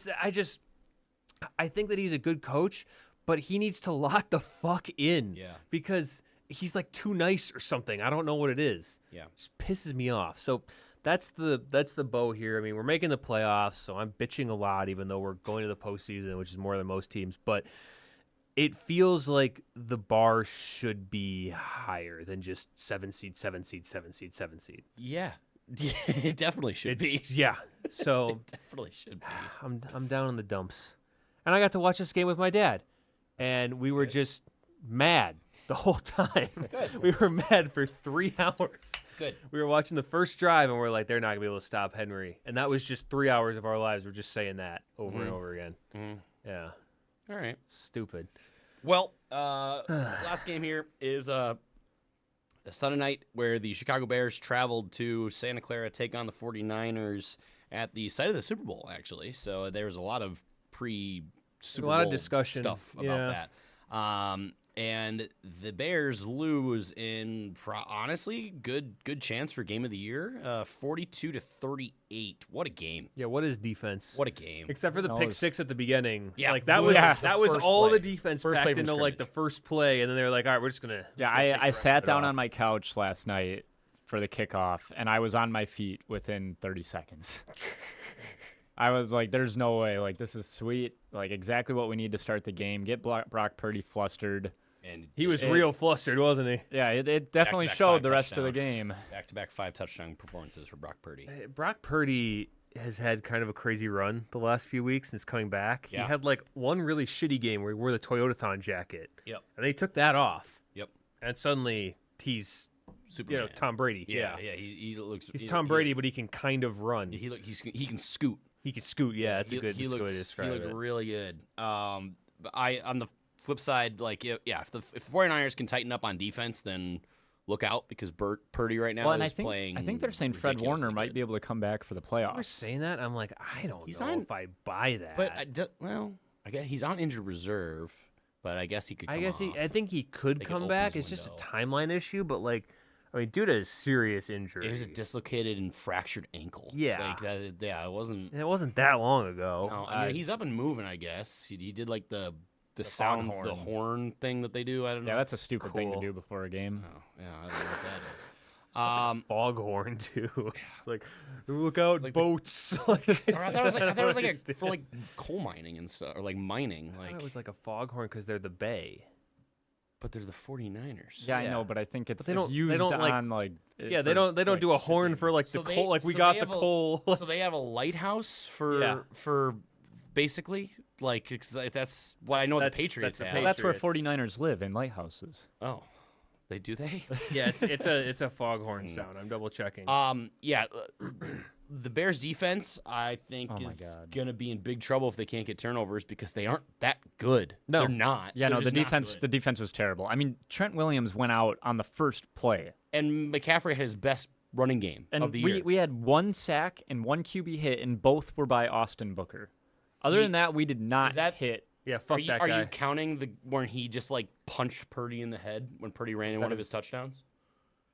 I think that he's a good coach, but he needs to lock the fuck in. Yeah. Because he's like too nice or something. I don't know what it is. Yeah. It just pisses me off. So that's the bow here. I mean, we're making the playoffs, so I'm bitching a lot, even though we're going to the postseason, which is more than most teams. But it feels like the bar should be higher than just 7 seed, 7 seed, 7 seed, 7 seed. Yeah. It definitely should be. Yeah. So it definitely should be. I'm down in the dumps. And I got to watch this game with my dad. And we were just mad the whole time. Good. We were mad for 3 hours. Good. We were watching the first drive, and we're like, they're not going to be able to stop Henry. And that was just 3 hours of our lives. We're just saying that over and over again. Yeah. All right. Stupid. Well, last game here is a Sunday night where the Chicago Bears traveled to Santa Clara, take on the 49ers at the site of the Super Bowl, actually. So there's a lot of pre-Super Bowl of discussion stuff about that. And the Bears lose in honestly good chance for game of the year, 42-38. What a game! Yeah, what is defense? What a game! Except for the pick six at the beginning. Yeah, like that was all play. the defense First packed into like the first play, and then they're like, all right, we're just gonna. Yeah, I sat down on my couch last night for the kickoff, and I was on my feet within 30 seconds. I was like, there's no way. Like, this is sweet. Like, exactly what we need to start the game. Get Brock Purdy flustered. And he was real flustered, wasn't he? Yeah, it definitely showed the rest of the game. Back-to-back 5 touchdown performances for Brock Purdy. Brock Purdy has had kind of a crazy run the last few weeks since coming back. Yeah. He had like one really shitty game where he wore the Toyotathon jacket. Yep. And they took that off. Yep. And suddenly he's Superman. Tom Brady. Yeah. He looks. He's Tom Brady, but he can kind of run. He can scoot. He can scoot. Yeah, that's a good way to describe it. He looked really good. But on the flip side, like if the 49ers can tighten up on defense, then look out because Purdy right now is playing. I think they're saying Fred Warner might be able to come back for the playoffs. You're saying that? I'm like, I don't know if I buy that. But I guess he's on injured reserve. But I guess he could. I think he could come back. It's just a timeline issue. But like, I mean, dude has serious injury. It was a dislocated and fractured ankle. Yeah. It wasn't. And it wasn't that long ago. No, I mean, he's up and moving. I guess he did like the sound horn. the horn thing that they do. I don't know. Yeah, that's a stupid thing to do before a game. Oh, yeah, I don't know what that is. Foghorn too. It's like, look out, like boats. I thought it was like for like coal mining and stuff, or like mining. I thought it was like a foghorn because they're the bay. But they're the 49ers. Yeah, I know, but I think it's used Yeah, they don't do a horn for like the coal. Like we got the coal. So they have a lighthouse for basically like that's what I know the Patriots have. Well, that's where 49ers live, in lighthouses. Oh. Do they? Yeah, it's a foghorn sound. I'm double checking. Yeah, the Bears defense I think is gonna be in big trouble if they can't get turnovers because they aren't that good. No, they're not. Yeah, they're the defense was terrible. I mean, Trent Williams went out on the first play, and McCaffrey had his best running game of the year. We had one sack and one QB hit, and both were by Austin Booker. Other than that, we did not hit. Yeah, fuck that guy. Are you counting when he just like punched Purdy in the head when Purdy ran in one of his touchdowns?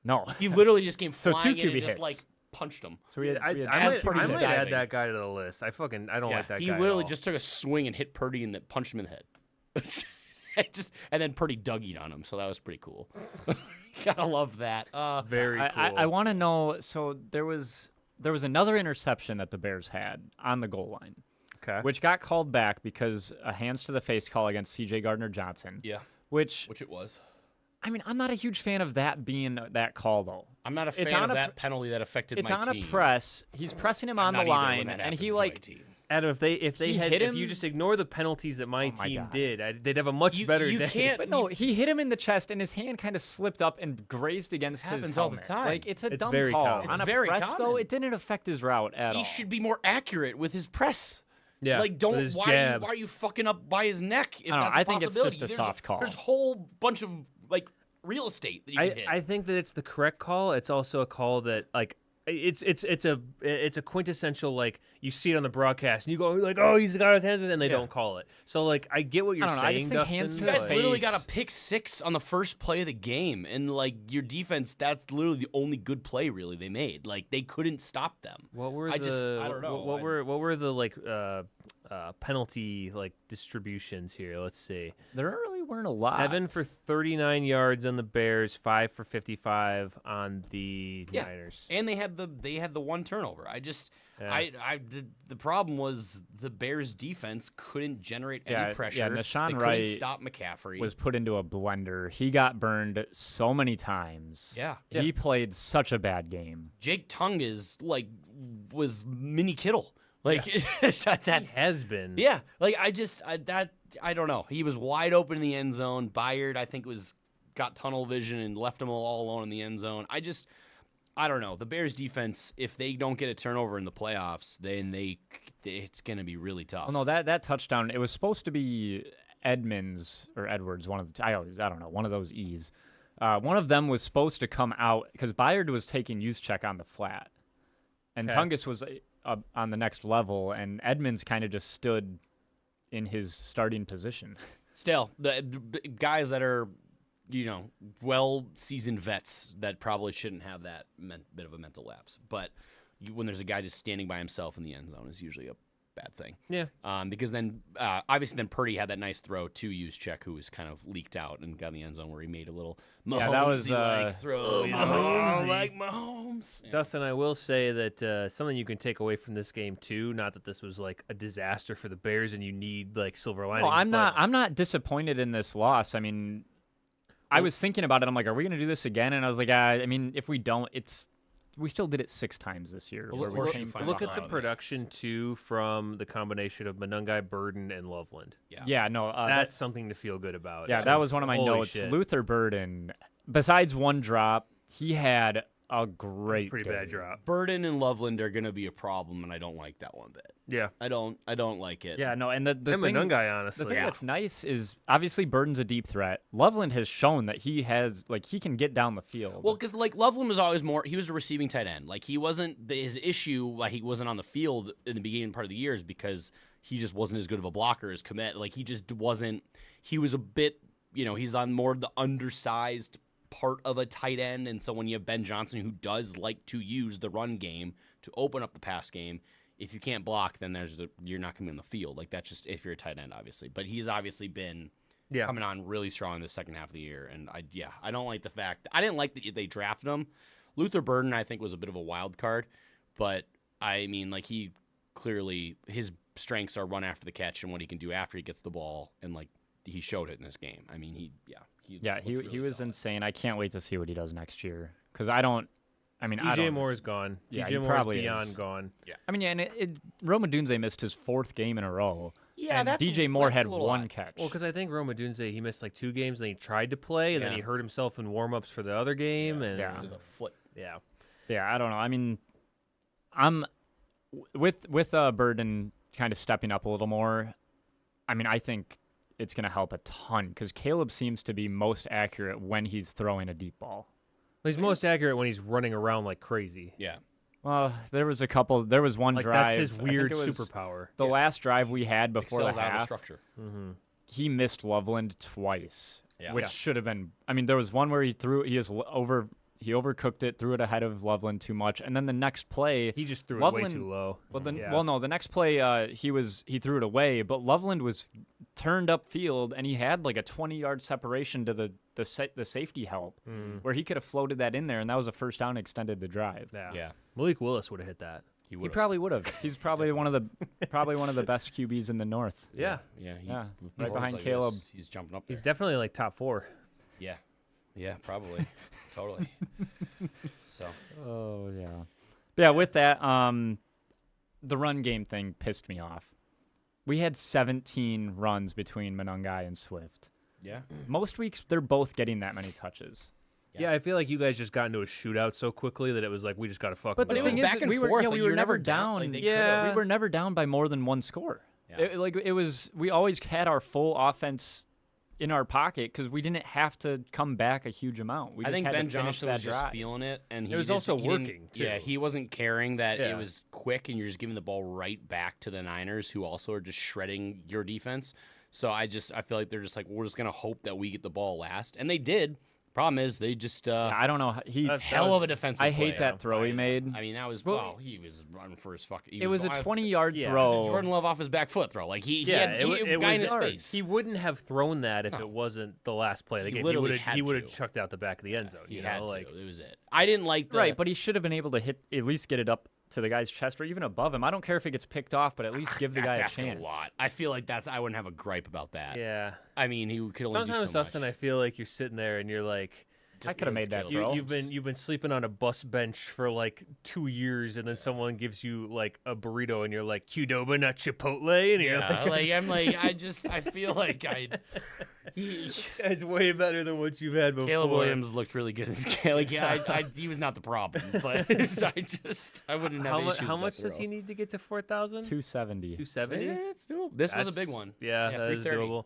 No, he literally just came flying so 2 QB in and hits. just like punched him. So we had I might add that guy to the list. I don't like that guy. He literally just took a swing and hit Purdy and punched him in the head. And then Purdy Dougied on him, so that was pretty cool. Gotta love that. Very cool. I want to know. So there was another interception that the Bears had on the goal line. Okay. Which got called back because a hands to the face call against C.J. Gardner-Johnson. Yeah. Which it was. I mean, I'm not a huge fan of that being that call, though. I'm not a fan of that penalty that affected my team. It's on a press. He's pressing him on the line, and he Adam, if you just ignore the penalties that my team did, they'd have a much better day. But no, he hit him in the chest, and his hand kind of slipped up and grazed against his helmet. Happens all the time. Like, it's a dumb very call. common. On it's a very press, common. though, it didn't affect his route at all. He should be more accurate with his press. Yeah, like why are you fucking up by his neck? If I think it's just a soft call. There's a whole bunch of like real estate that you can hit. I think that it's the correct call. It's also a call that like it's a quintessential like you see it on the broadcast and you go like, oh, he's got his hands in it, and they don't call it. So like I get what you're saying. I just think Dustin, hands to you guys the literally face. got a pick 6 on the first play of the game, and like your defense, that's literally the only good play really they made. Like they couldn't stop them. What were I don't know. What were the like penalty like distributions here? Let's see. There really weren't a lot. 7 for 39 yards on the Bears, 5 for 55 on the Niners. And they had the one turnover. The problem was the Bears defense couldn't generate any pressure. Yeah, Nashawn they Wright couldn't stop McCaffrey. Was put into a blender. He got burned so many times. Yeah. He played such a bad game. Jake Tung was mini Kittle. Like that he has been. Yeah. Like I don't know. He was wide open in the end zone. Byard, I think, got tunnel vision and left him all alone in the end zone. I don't know. The Bears defense, if they don't get a turnover in the playoffs, then it's going to be really tough. Well, no, that touchdown, it was supposed to be Edmonds or Edwards, one of those E's. One of them was supposed to come out because Byard was taking Juszczyk on the flat. And Tungus was on the next level, and Edmonds kind of just stood in his starting position. Still, the guys that are, well-seasoned vets that probably shouldn't have that bit of a mental lapse. But when there's a guy just standing by himself in the end zone is usually a bad thing. Yeah. Because then, obviously, Purdy had that nice throw to Juszczyk, who was kind of leaked out and got in the end zone where he made a little Mahomes-y throw. Like Mahomes. Yeah. Dustin, I will say that something you can take away from this game too. Not that this was like a disaster for the Bears and you need like silver linings. No, I'm not disappointed in this loss. I mean, I was thinking about it. I'm like, are we going to do this again? And I was like, I mean, if we don't, we still did it 6 times this year. Look at the production too from the combination of Monungai, Burden, and Loveland. That's something to feel good about. Yeah, that was one of my notes. Shit. Luther Burden, besides one drop, he had a great pretty game. Bad drop. Burden and Loveland are going to be a problem, and I don't like that one bit. Yeah, I don't like it. Yeah, no, and the thing, Monungai, honestly, the thing that's nice is obviously Burden's a deep threat. Loveland has shown that he can get down the field. Well, because Loveland was always he was a receiving tight end. Like he wasn't his issue. Like he wasn't on the field in the beginning part of the year is because he just wasn't as good of a blocker as Kmet. Like he just wasn't. He was a bit. He's on more of the undersized part of a tight end, and so when you have Ben Johnson who does like to use the run game to open up the pass game, if you can't block, then you're not going to be on the field. Like that's just if you're a tight end, obviously. But he's obviously been coming on really strong in the second half of the year, and I don't like the fact I didn't like that they drafted him. Luther Burden, I think, was a bit of a wild card, but I mean, like he clearly his strengths are run after the catch and what he can do after he gets the ball, and like he showed it in this game. I mean, he was solid. Insane. I can't wait to see what he does next year because DJ Moore is gone. Yeah, DJ Moore is beyond gone. Yeah. I mean, and Rome Odunze missed his 4th game in a row. Yeah, and DJ Moore had one catch. Well, because I think Rome Odunze, he missed like 2 games, then he tried to play, and then he hurt himself in warm-ups for the other game. With a foot. Yeah. Yeah, I don't know. I mean, I'm with Burden kind of stepping up a little more. I mean, I think it's going to help a ton because Caleb seems to be most accurate when he's throwing a deep ball. He's most accurate when he's running around like crazy. Yeah. Well, there was one like drive. That's his weird superpower. The last drive we had before Excels the half. out of structure. Mm-hmm. He missed Loveland twice, Yeah. which should have been. I mean, there was one where he overcooked it, threw it ahead of Loveland too much, and then the next play he just threw Loveland, it way too low. Well, no, the next play he threw it away, but Loveland was turned upfield and he had like a 20-yard separation to the safety help where he could have floated that in there, and that was a first down, extended the drive. Yeah. Malik Willis would have hit that. He probably would have. He's probably one of the best QBs in the North. Yeah. Right behind Caleb. He's jumping up there. He's definitely like top 4. Yeah. Yeah, probably. Totally. So. Oh, yeah. Yeah, with that, the run game thing pissed me off. We had 17 runs between Monangai and Swift. Yeah. Most weeks, they're both getting that many touches. Yeah, I feel like you guys just got into a shootout so quickly that it was like we just got to fuck. But the thing is, we were never down. Like we were never down by more than 1 score. Yeah. We always had our full offense in our pocket because we didn't have to come back a huge amount. I think Ben Johnson was just feeling it, and it was also working too. Yeah, he wasn't caring that it was quick, and you're just giving the ball right back to the Niners, who also are just shredding your defense. So I feel like they're just like, we're just gonna hope that we get the ball last, and they did. Problem is, they just I don't know. Hell of a defensive play. I hate that throw he made. I mean, that was he was running for his fucking. It was a 20-yard throw. It was a Jordan Love off his back foot throw. Like he had a guy in his face. He wouldn't have thrown that if it wasn't the last play of the game. He would have chucked out the back of the end zone. He had to. It was it. I didn't like the right, but he should have been able to at least get it up to the guy's chest or even above him. I don't care if it gets picked off, but at least give the guy a chance. A lot. I feel like I wouldn't have a gripe about that. Yeah. I mean, he could only do so much. Sometimes, Dustin, I feel like you're sitting there and you're like, I could have made that throw. You've been sleeping on a bus bench for like 2 years, and then someone gives you like a burrito, and you're like, Qdoba, not Chipotle, and you're I feel like it's way better than what you've had before. Caleb Williams looked really good. He was not the problem, but I wouldn't have issues. How much does he need to get to 4,000? 270. 270? Yeah, it's doable. This was a big one. Yeah, that is doable.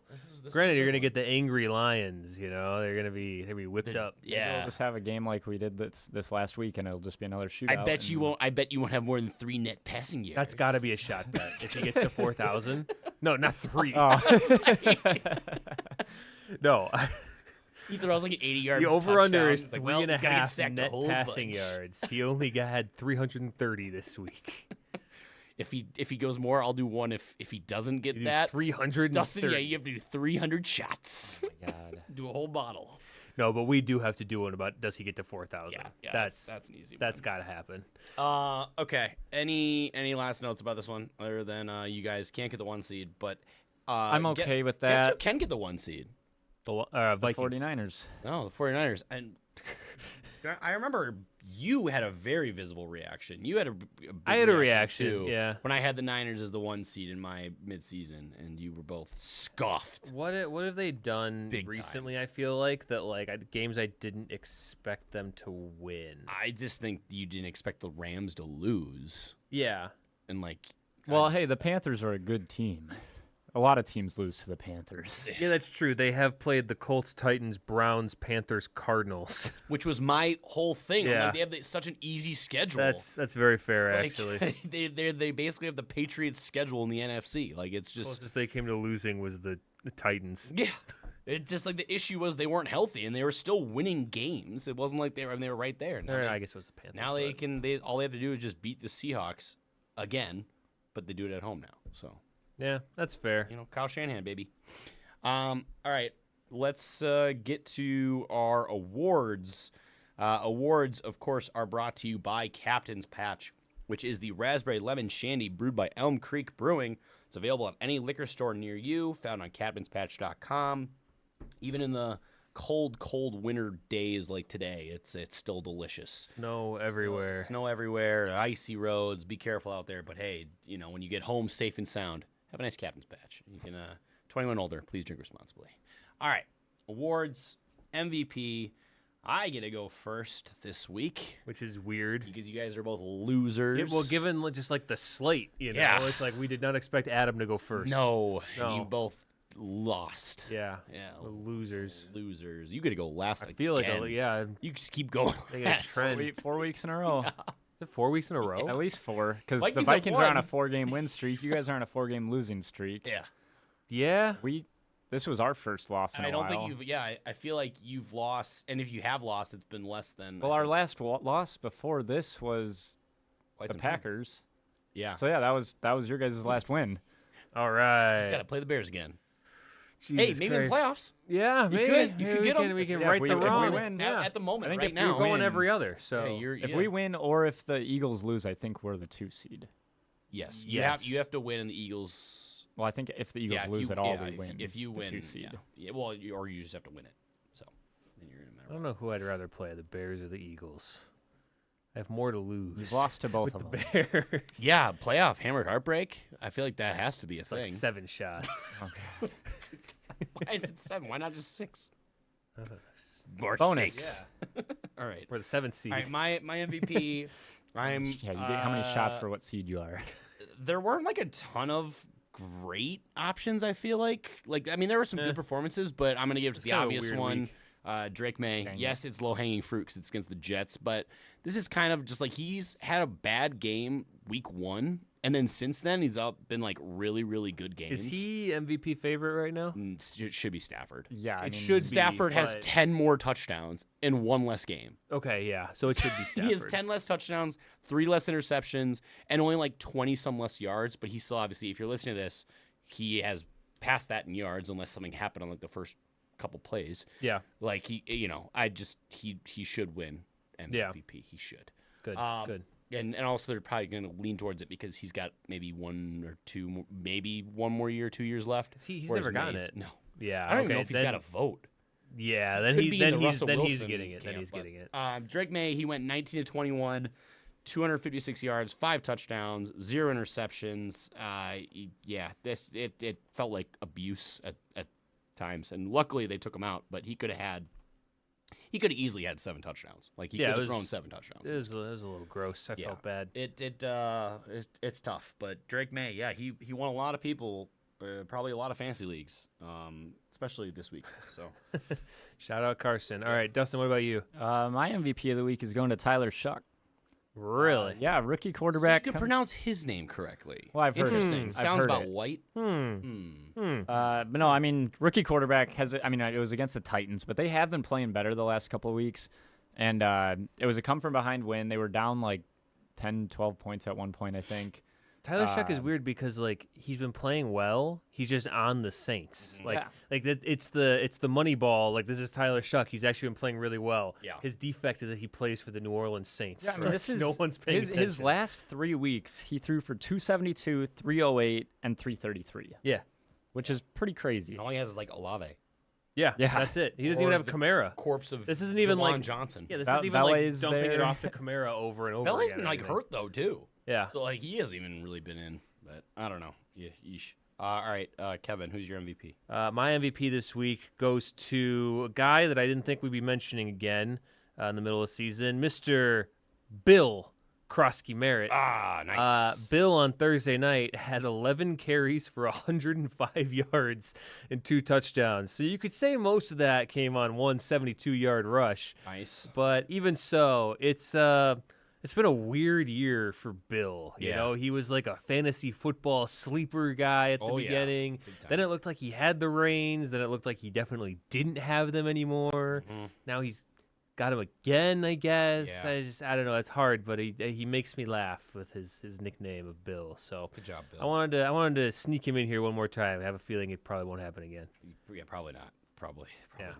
Granted, you're gonna get the angry Lions. You know, they're gonna be whipped up. Yeah, we'll just have a game like we did this last week, and it'll just be another shootout. I bet you won't have more than 3 net passing yards. That's got to be a shot bet if he gets to 4,000. No, not 3. No. He throws like an 80-yard. The over/under is touchdown. 3.5 net passing yards. He only had 330 this week. If he goes more, I'll do one. If he doesn't get that, 300. Dustin, you have to do 300 shots. Oh my God. Do a whole bottle. No, but we do have to do one about does he get to 4,000? Yeah, that's an easy one. That's got to happen. Okay. Any last notes about this one other than you guys can't get the 1 seed, but I'm okay with that. Guess who can get the 1 seed? The Vikings. 49ers. No, the 49ers. And I remember you had a very visible reaction. You had a big I had a reaction too, yeah. When I had the Niners as the 1 seed in my midseason, and you were both scoffed. What have they done recently? I feel like that games I didn't expect them to win. I just think you didn't expect the Rams to lose. Yeah. And hey, the Panthers are a good team. A lot of teams lose to the Panthers. Yeah, that's true. They have played the Colts, Titans, Browns, Panthers, Cardinals. Which was my whole thing. Yeah. They have such an easy schedule. That's very fair, actually. They basically have the Patriots' schedule in the NFC. It's just closest they came to losing was the Titans. Yeah. It's just the issue was they weren't healthy and they were still winning games. It wasn't like they were right there. I guess it was the Panthers. Now all they have to do is just beat the Seahawks again, but they do it at home now. So yeah, that's fair. Kyle Shanahan, baby. All right, let's get to our awards. Awards, of course, are brought to you by Captain's Patch, which is the raspberry lemon shandy brewed by Elm Creek Brewing. It's available at any liquor store near you, found on captainspatch.com. Even in the cold winter days like today, it's still delicious. Snow everywhere. Snow everywhere, icy roads. Be careful out there. But hey, when you get home safe and sound, have a nice Captain's Patch. You can 21 older, please drink responsibly. All right, awards, MVP. I get to go first this week, which is weird because you guys are both losers. Well, given just like the slate, it's like we did not expect Adam to go first. No. You both lost. Yeah, the losers. You get to go last. I feel again. You just keep going. Trend. 4 weeks in a row. Yeah. Is it 4 weeks in a row? At least 4, because the Vikings are on a 4-game win streak. You guys are on a 4-game losing streak. Yeah. This was our first loss in a while. I don't think you've. Yeah, I feel like you've lost, and if you have lost, it's been less than. Well, our last loss before this was the Packers. Yeah. So yeah, that was your guys' last win. All right. Just gotta play the Bears again. Jesus hey, maybe Christ. in the playoffs. Yeah, maybe. You could get them. We can right the wrong. If we win, at the moment, I think right if now, we're going every other. So if we win or if the Eagles lose, I think we're the 2 seed. Yes. You have to win, and the Eagles. Well, I think if the Eagles lose at all, we win. If you win, 2 seed. Well, or you just have to win it. So then you're in a matter. I don't know who I'd rather play, the Bears or the Eagles. I have more to lose. You've lost to both of them. Bears. Yeah, playoff hammered heartbreak. I feel like that has to be a thing. Like 7 shots. Why is it 7? Why not just 6? More bonus. Stakes. Yeah. All right. We're the 7th seed. All right, my MVP. You get how many shots for what seed you are? There weren't like a ton of great options. I feel like there were some good performances, but I'm gonna give it to the obvious one. Drake May. Yes, it's low hanging fruit because it's against the Jets, but this is kind of just like he's had a bad game week 1, and then since then he's been like really, really good games. Is he MVP favorite right now? It should be Stafford. Yeah, Stafford has 10 more touchdowns in 1 less game. Okay, yeah, so it should be Stafford. He has 10 less touchdowns, 3 less interceptions, and only like 20 some less yards. But he still, obviously, if you're listening to this, he has passed that in yards unless something happened on like the first couple plays. Yeah, like he should win MVP. Yeah. He should. Good. And also they're probably going to lean towards it because he's got maybe 1 or 2, maybe 1 more year, 2 years left. He's never gotten it. No. Yeah. I don't even know if he's got a vote. Yeah. Then he's getting it. Then he's getting it. Drake May, he went 19 to 21, 256 yards, 5 touchdowns, 0 interceptions. It felt like abuse at times, and luckily they took him out. But he could have easily had 7 touchdowns. Like he could have thrown 7 touchdowns. It was a little gross. I felt bad. It's tough. But Drake May, he won a lot of people, probably a lot of fantasy leagues, especially this week. So shout out Carson. All right, Dustin, what about you? My MVP of the week is going to Tyler Shuck. Really? Yeah, rookie quarterback. So you could pronounce his name correctly. Well, I've heard Interesting. it. Sounds about white. But no, I mean, rookie quarterback it was against the Titans, but they have been playing better the last couple of weeks. And it was a come from behind win. They were down like 10, 12 points at one point, I think. Tyler Shuck is weird because like he's been playing well. He's just on the Saints. It's the money ball. Like this is Tyler Shuck. He's actually been playing really well. Yeah. His defect is that he plays for the New Orleans Saints. Yeah, I mean, this is no one's paying attention. His last 3 weeks, he threw for 272, 308, and 333. Yeah, which is pretty crazy. And all he has is like Olave. Yeah, that's it. He doesn't even have Kamara. Corpse of this isn't even Jawan like Johnson. Yeah, this isn't even like dumping it off to Kamara over and over Vela's again. been like hurt though too. Yeah. So like he hasn't even really been in. But I don't know. Yeesh. All right, Kevin, who's your MVP? My MVP this week goes to a guy that I didn't think we'd be mentioning again in the middle of the season, Mr. Bill Krosky Merritt. Nice. Bill on Thursday night had 11 carries for 105 yards and 2 touchdowns. So you could say most of that came on one 72-yard rush. Nice. But even so, it's been a weird year for Bill. You know, he was like a fantasy football sleeper guy at the beginning. Then it looked like he had the reins. Then it looked like he definitely didn't have them anymore. Mm-hmm. Now he's got him again, I guess. Yeah. I don't know. It's hard, but he makes me laugh with his nickname of Bill. So good job, Bill. I wanted to sneak him in here one more time. I have a feeling it probably won't happen again. Yeah, probably not. Probably not.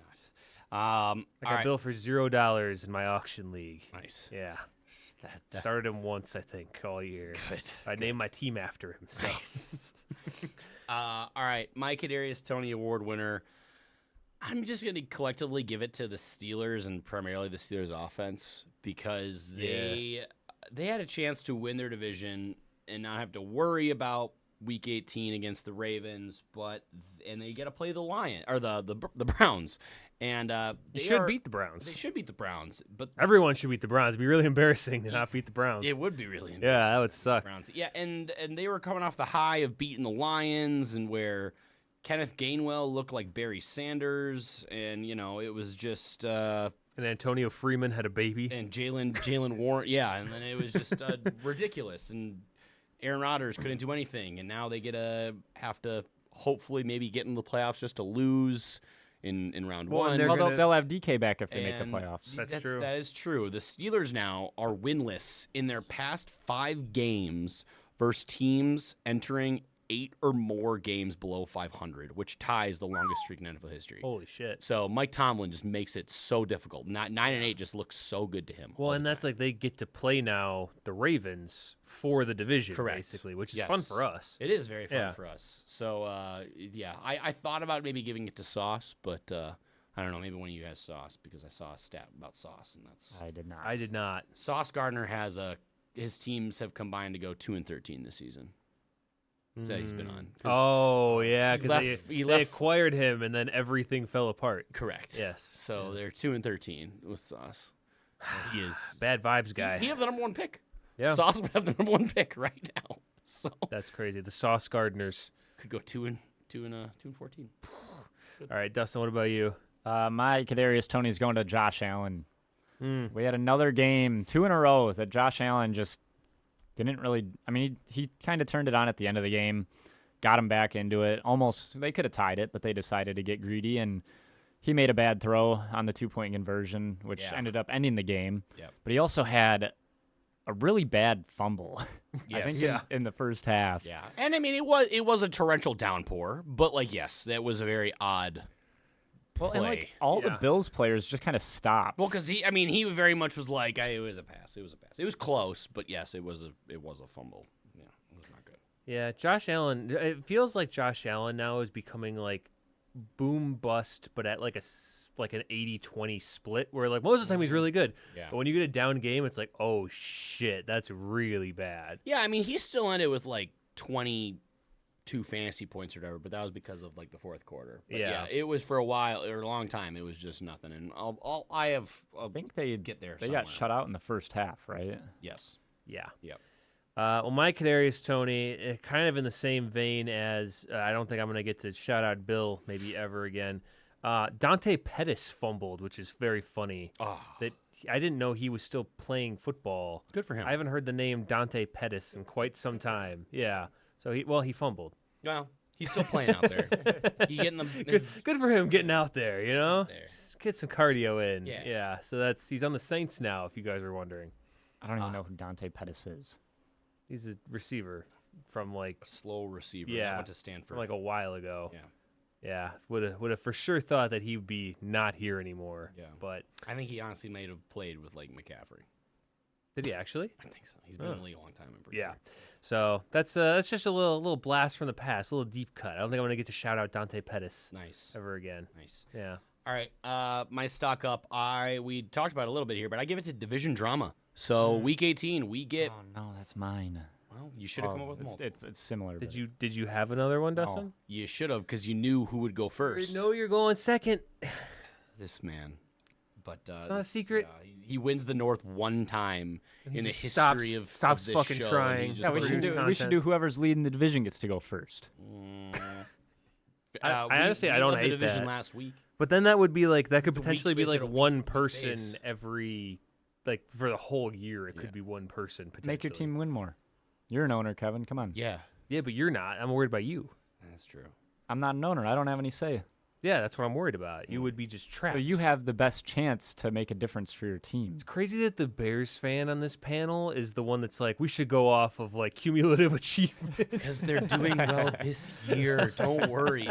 I got billed for $0 in my auction league. Nice. Yeah. Started him once, I think, all year. Good. I named my team after him. So. Nice. All right, my Kadarius Toney Award winner. I'm just going to collectively give it to the Steelers and primarily the Steelers offense because they had a chance to win their division and not have to worry about Week 18 against the Ravens, and they get to play the the Browns, and they should beat the Browns. They should beat the Browns, but everyone should beat the Browns. It'd be really embarrassing to not beat the Browns. It would be really embarrassing. Yeah, that would suck. Browns. Yeah, and they were coming off the high of beating the Lions, and where Kenneth Gainwell looked like Barry Sanders, and it was just. And Antonio Freeman had a baby. And Jalen Warren, yeah, and then it was just ridiculous. And Aaron Rodgers couldn't do anything, and now they have to hopefully maybe get into the playoffs just to lose in round one. They'll have DK back if they make the playoffs. That's true. That is true. The Steelers now are winless in their past 5 games versus teams entering 8 or more games below 500, which ties the longest streak in NFL history. Holy shit. So Mike Tomlin just makes it so difficult. 9-8 just looks so good to him. Well, and that's like they get to play now the Ravens for the division, correct, basically, which is fun for us. It is very fun for us. So, I thought about maybe giving it to Sauce, but I don't know, maybe one of you has Sauce because I saw a stat about Sauce, and that's... I did not. Sauce Gardner his teams have combined to go 2-13 this season. That he's been on. Oh, yeah, because they acquired him, and then everything fell apart. Correct. Yes. So they're 2-13 with Sauce. He is bad vibes guy. He have the number 1 pick. Yeah. Sauce would have the number 1 pick right now. So that's crazy. The Sauce Gardeners could go 2-14. All right, Dustin. What about you? My Kadarius Toney's going to Josh Allen. We had another game, 2 in a row, that Josh Allen just didn't really. I mean, he kind of turned it on at the end of the game, got him back into it. Almost, they could have tied it, but they decided to get greedy, and he made a bad throw on the 2-point conversion, which ended up ending the game. Yep. But he also had a really bad fumble. Yes. I think in the first half. Yeah, and I mean it was a torrential downpour, but yes, that was a very odd play. Well, and all the Bills players just kind of stopped. Well, because he very much was like, it was a pass. It was a pass. It was close, but yes, it was a fumble. Yeah, it was not good. Yeah, Josh Allen. It feels like Josh Allen now is becoming like boom bust, but at like an 80-20 split, where like most of the time he's really good. Yeah. But when you get a down game, it's like, oh shit, that's really bad. Yeah, I mean he still ended with like 22 fantasy points or whatever, but that was because of like the fourth quarter. But yeah, it was for a while or a long time. It was just nothing, and I think they get there. They got shut out in the first half, right? Yes. Yeah. Yep. Well, my Kadarius Toney, kind of in the same vein as I don't think I'm going to get to shout out Bill maybe ever again. Dante Pettis fumbled, which is very funny. Oh. That I didn't know he was still playing football. Good for him. I haven't heard the name Dante Pettis in quite some time. Yeah. So he fumbled. Well, he's still playing out there. He getting good for him getting out there. Just get some cardio in. Yeah. Yeah. So he's on the Saints now. If you guys are wondering, I don't even know who Dante Pettis is. He's a receiver from like a slow receiver. Yeah, that went to Stanford from like a while ago. Yeah. Yeah, would have for sure thought that he would be not here anymore. Yeah, but I think he honestly may have played with like McCaffrey. Did he actually? I think so. He's been in the league a long time. Yeah. So that's just a little blast from the past, a little deep cut. I don't think I'm gonna get to shout out Dante Pettis ever again. Nice. Yeah. All right. My stock up. We talked about it a little bit here, but I give it to division drama. So week 18, we get. Oh no, that's mine. Well, you should have come up with multiple. It's similar. Did you have another one, Dustin? No, you should have because you knew who would go first. No, you're going second. This man. But it's not a secret. He wins the North one time in the history of stops this fucking show, trying. Yeah, we should do whoever's leading the division gets to go first. I honestly don't hate the division that. Last week. But then that would be like that could potentially be like one person every like for the whole year. It could be one person potentially. Make your team win more. You're an owner, Kevin. Come on. Yeah. Yeah, but you're not. I'm worried about you. That's true. I'm not an owner. I don't have any say. Yeah, that's what I'm worried about. You would be just trapped. So you have the best chance to make a difference for your team. It's crazy that the Bears fan on this panel is the one that's like, we should go off of like cumulative achievement. Because they're doing well this year. Don't worry.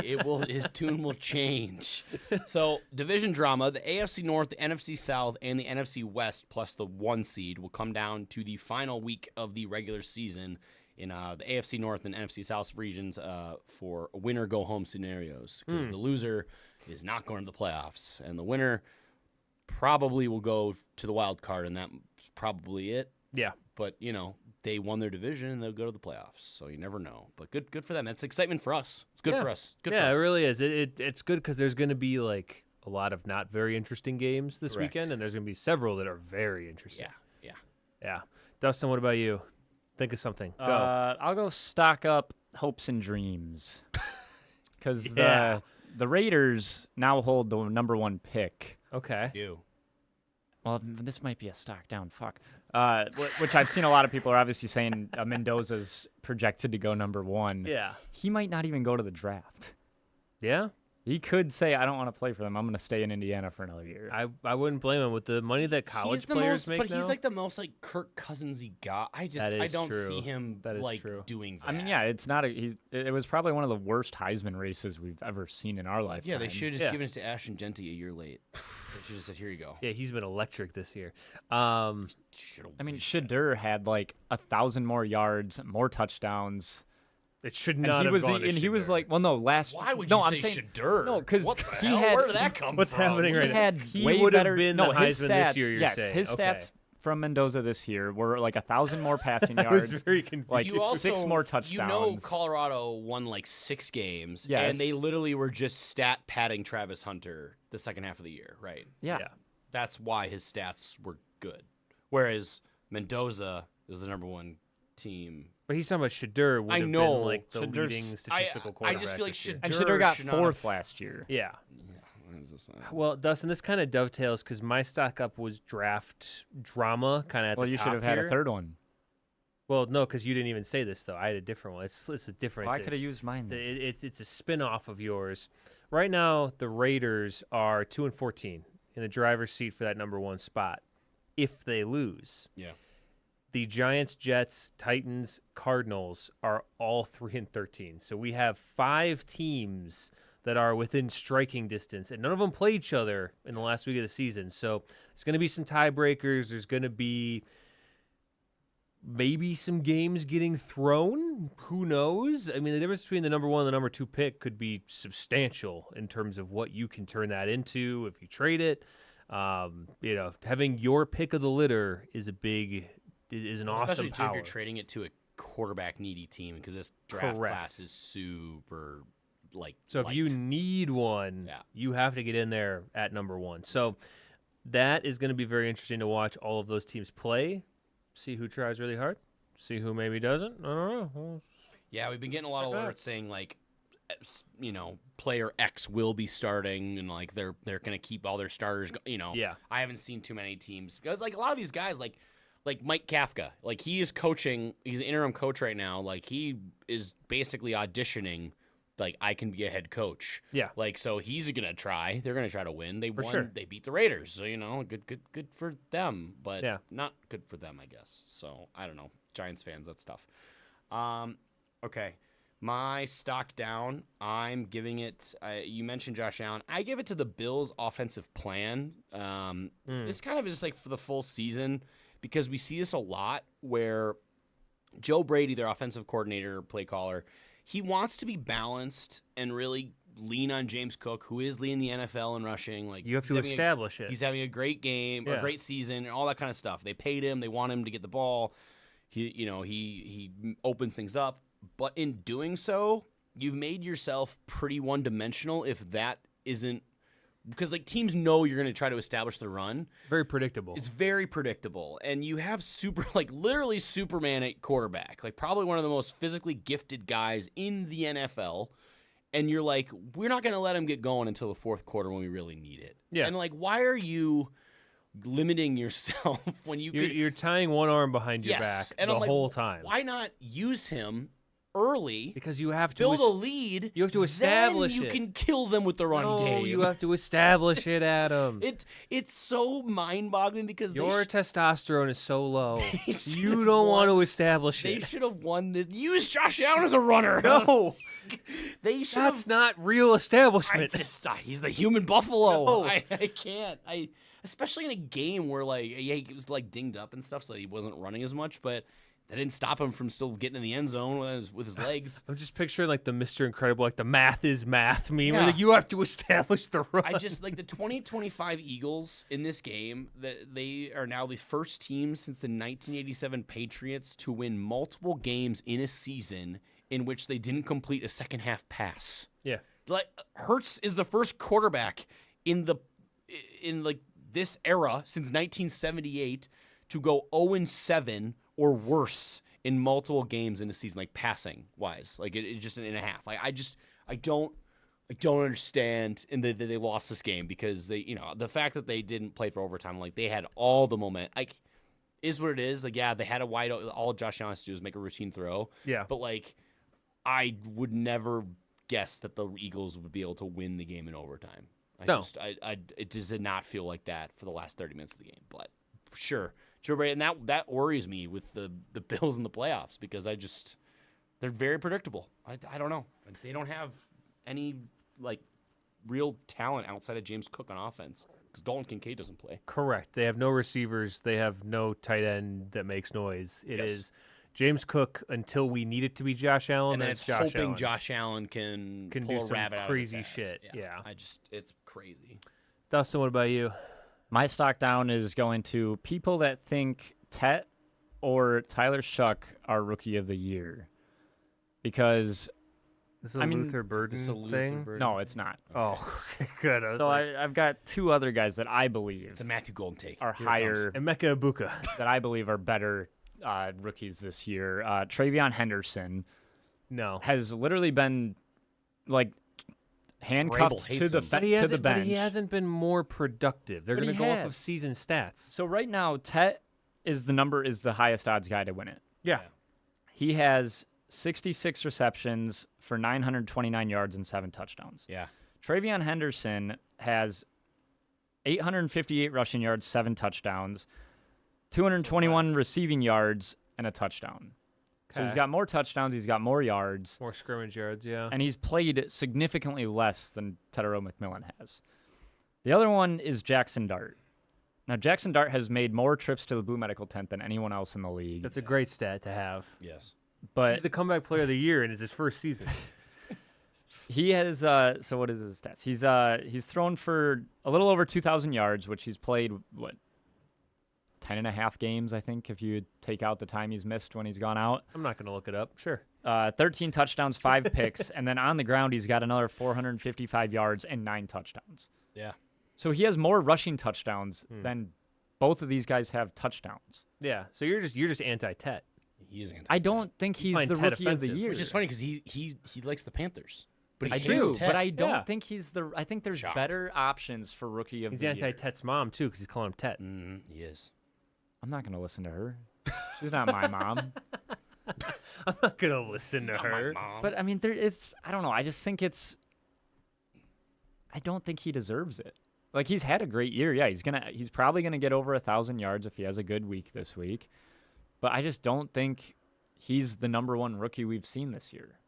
His tune will change. So, division drama, the AFC North, the NFC South, and the NFC West, plus the 1 seed, will come down to the final week of the regular season in the AFC North and NFC South regions for winner go home scenarios, because the loser is not going to the playoffs, and the winner probably will go to the wild card, and that's probably it. Yeah, but they won their division and they'll go to the playoffs, so you never know. But good for them. That's excitement for us. It's good for us. Good for us. It really is. It's good because there's going to be like a lot of not very interesting games this weekend, and there's going to be several that are very interesting. Yeah. Dustin, what about you? Think of something. Go. I'll go stock up hopes and dreams. Because the Raiders now hold the number 1 pick. Okay. Well, this might be a stock down. Fuck. Which I've seen a lot of people are obviously saying Mendoza's projected to go number 1. Yeah. He might not even go to the draft. Yeah? He could say, I don't want to play for them. I'm going to stay in Indiana for another year. I wouldn't blame him with the money that college players make but now. he's like the most like Kirk Cousins-y guy. I don't see him doing that. I mean, yeah, it's not it was probably one of the worst Heisman races we've ever seen in our lifetime. Yeah, they should have just given it to Ashton Genty a year late. They should have said, here you go. Yeah, he's been electric this year. I mean, Shadur had like 1,000 more yards, more touchdowns. It should not have gone to And he was Shadur. like, well, no, last. Why would no, you I'm say saying, Shadur? No, because he had. Where did that come What's from? happening right now? He Way would have better. been No, the his Heisman stats, this year. you're Yes, saying. his stats from Mendoza this year were like 1,000 more passing yards. I was very confused. Like 6 more touchdowns. Colorado won like 6 games, yes. and they literally were just stat padding Travis Hunter the second half of the year, right? Yeah. That's why his stats were good. Whereas Mendoza is the number 1 team. But he's talking about Shadur would have been like the Shadur's, leading statistical quarterback. I just feel like Shadur got 4th last year. Yeah. Well, Dustin, this kind of dovetails because my stock up was draft drama kind of at the top. Well, you should have had a 3rd one. Well, no, because you didn't even say this, though. I had a different one. It's a different. Well, I could have used mine. It's a spin-off of yours. Right now, the Raiders are 2-14 in the driver's seat for that number 1 spot if they lose. Yeah. The Giants, Jets, Titans, Cardinals are all 3-13. So we have 5 teams that are within striking distance, and none of them play each other in the last week of the season. So there's going to be some tiebreakers. There's going to be maybe some games getting thrown. Who knows? I mean, the difference between the number 1 and the number 2 pick could be substantial in terms of what you can turn that into if you trade it. Having your pick of the litter is an awesome especially power. If you're trading it to a quarterback needy team, because this draft class is super light. If you need one, you have to get in there at number 1. So that is going to be very interesting to watch all of those teams play, see who tries really hard, see who maybe doesn't. I don't know. Yeah, we've been getting a lot of alerts saying like, player X will be starting, and like they're going to keep all their starters. Yeah. I haven't seen too many teams because like a lot of these guys like Mike Kafka, like he is coaching. He's an interim coach right now. Like he is basically auditioning. Like I can be a head coach. Yeah. Like so he's gonna try. They're gonna try to win. They won. Sure. They beat the Raiders. So good for them. But not good for them, I guess. So I don't know. Giants fans, that's tough. Okay. My stock down, I'm giving it, you mentioned Josh Allen. I give it to the Bills' offensive plan. This kind of is like for the full season because we see this a lot where Joe Brady, their offensive coordinator, play caller, he wants to be balanced and really lean on James Cook, who is leading the NFL in rushing. Like you have to establish it. He's having a great game, a great season, and all that kind of stuff. They paid him. They want him to get the ball. He opens things up. But in doing so, you've made yourself pretty one-dimensional if that isn't – because, like, teams know you're going to try to establish the run. Very predictable. It's very predictable. And you have literally Superman at quarterback, like probably one of the most physically gifted guys in the NFL. And you're like, we're not going to let him get going until the 4th quarter when we really need it. Yeah. And, like, why are you – limiting yourself when you're tying one arm behind your back and the I'm like, whole time. Why not use him early because you have to build a lead. You have to establish then it. you can kill them with the run game. You have to establish it, Adam. It's so mind-boggling because your testosterone is so low. You don't want to establish it. They should have won this. Use Josh Allen as a runner. No. They should. That's not real establishment. He's the human buffalo. No. I can't. Especially in a game where he was dinged up and stuff, so he wasn't running as much, but that didn't stop him from still getting in the end zone with his legs. I'm just picturing the Mr. Incredible, the math is math meme. Yeah. Where, you have to establish the run. I just the 2025 Eagles in this game, that they are now the first team since the 1987 Patriots to win multiple games in a season in which they didn't complete a second half pass. Yeah. Hurts is the first quarterback in this era since 1978 to go 0-7 or worse in multiple games in a season, passing wise, it's just in a half. I don't understand, and that they lost this game because they, the fact that they didn't play for overtime, they had all the moment, is what it is. They had a wide. All Josh Allen has to do is make a routine throw. Yeah, but I would never guess that the Eagles would be able to win the game in overtime. It just did not feel like that for the last 30 minutes of the game. But sure, and that worries me with the Bills in the playoffs because they're very predictable. I don't know. They don't have any real talent outside of James Cook on offense because Dalton Kincaid doesn't play. Correct. They have no receivers. They have no tight end that makes noise. It is James Cook until we need it to be Josh Allen, and then it's Josh hoping Allen. Josh Allen can pull do a some rabbit crazy out of his shit. ass. Yeah. It's crazy. Dustin, what about you? My stock down is going to people that think Tet or Tyler Shuck are Rookie of the Year. Because, This is a Luther Burden thing? No, it's not. Oh, okay, good. So I've got two other guys that I believe It's a Matthew Golden take. are higher, Emeka Ibuka. that I believe are better rookies this year. Travion Henderson has literally been handcuffed to the bench. But he hasn't been more productive. They're going to go off of season stats. So right now, Tet is the highest odds guy to win it. Yeah. He has 66 receptions for 929 yards and 7 touchdowns. Yeah. Travion Henderson has 858 rushing yards, 7 touchdowns, 221 receiving yards, and a touchdown. So he's got more touchdowns, he's got more yards. More scrimmage yards, yeah. And he's played significantly less than Tedero McMillan has. The other one is Jackson Dart. Now, Jackson Dart has made more trips to the Blue Medical Tent than anyone else in the league. That's a great stat to have. Yes. But he's the comeback player of the year, and it's his first season. He has, so what is his stats? He's thrown for a little over 2,000 yards, which he's played, 10 and a half games, I think, if you take out the time he's missed when he's gone out. I'm not going to look it up. Sure. 13 touchdowns, 5 picks, and then on the ground he's got another 455 yards and 9 touchdowns. Yeah. So he has more rushing touchdowns than both of these guys have touchdowns. Yeah. So you're just anti-Tet. He is anti-Tet. I don't think he's the Rookie of the Year. Which is funny because he likes the Panthers. But I do, but I don't think he's the. I think there's Shocked. better options for Rookie of the Year. He's anti-Tet's mom too because he's calling him Tet. He is. I'm not going to listen to her. She's not my mom. I'm not going to listen to her. But I mean, I don't know. I just think I don't think he deserves it. He's had a great year. Yeah, he's probably gonna get over 1,000 yards if he has a good week this week. But I just don't think he's the number one rookie we've seen this year.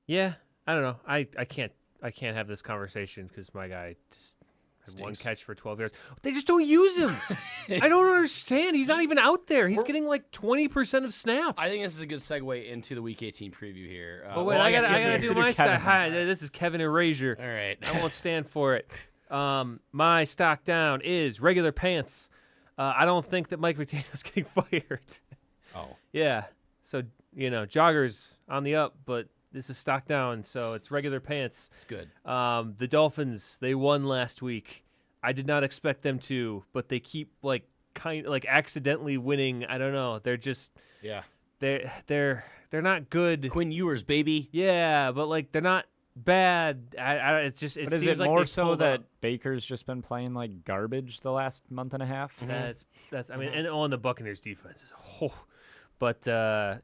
Yeah, I don't know. I can't have this conversation because my guy just had one catch for 12 yards. They just don't use him. I don't understand. He's not even out there. He's getting 20% of snaps. I think this is a good segue into the Week 18 preview here. But wait, I gotta do my side. Hi, this is Kevin Erasure. All right. I won't stand for it. My stock down is regular pants. I don't think that Mike McDaniel's getting fired. Oh. Yeah. So, joggers on the up, but this is stock down, so it's regular pants. It's good. The Dolphins, they won last week. I did not expect them to, but they keep accidentally winning. I don't know. They're just they're not good. Quinn Ewers, baby. Yeah, but they're not bad. It but seems is it like more so that Baker's just been playing like garbage the last month and a half? That's I mean, and on the Buccaneers defense is But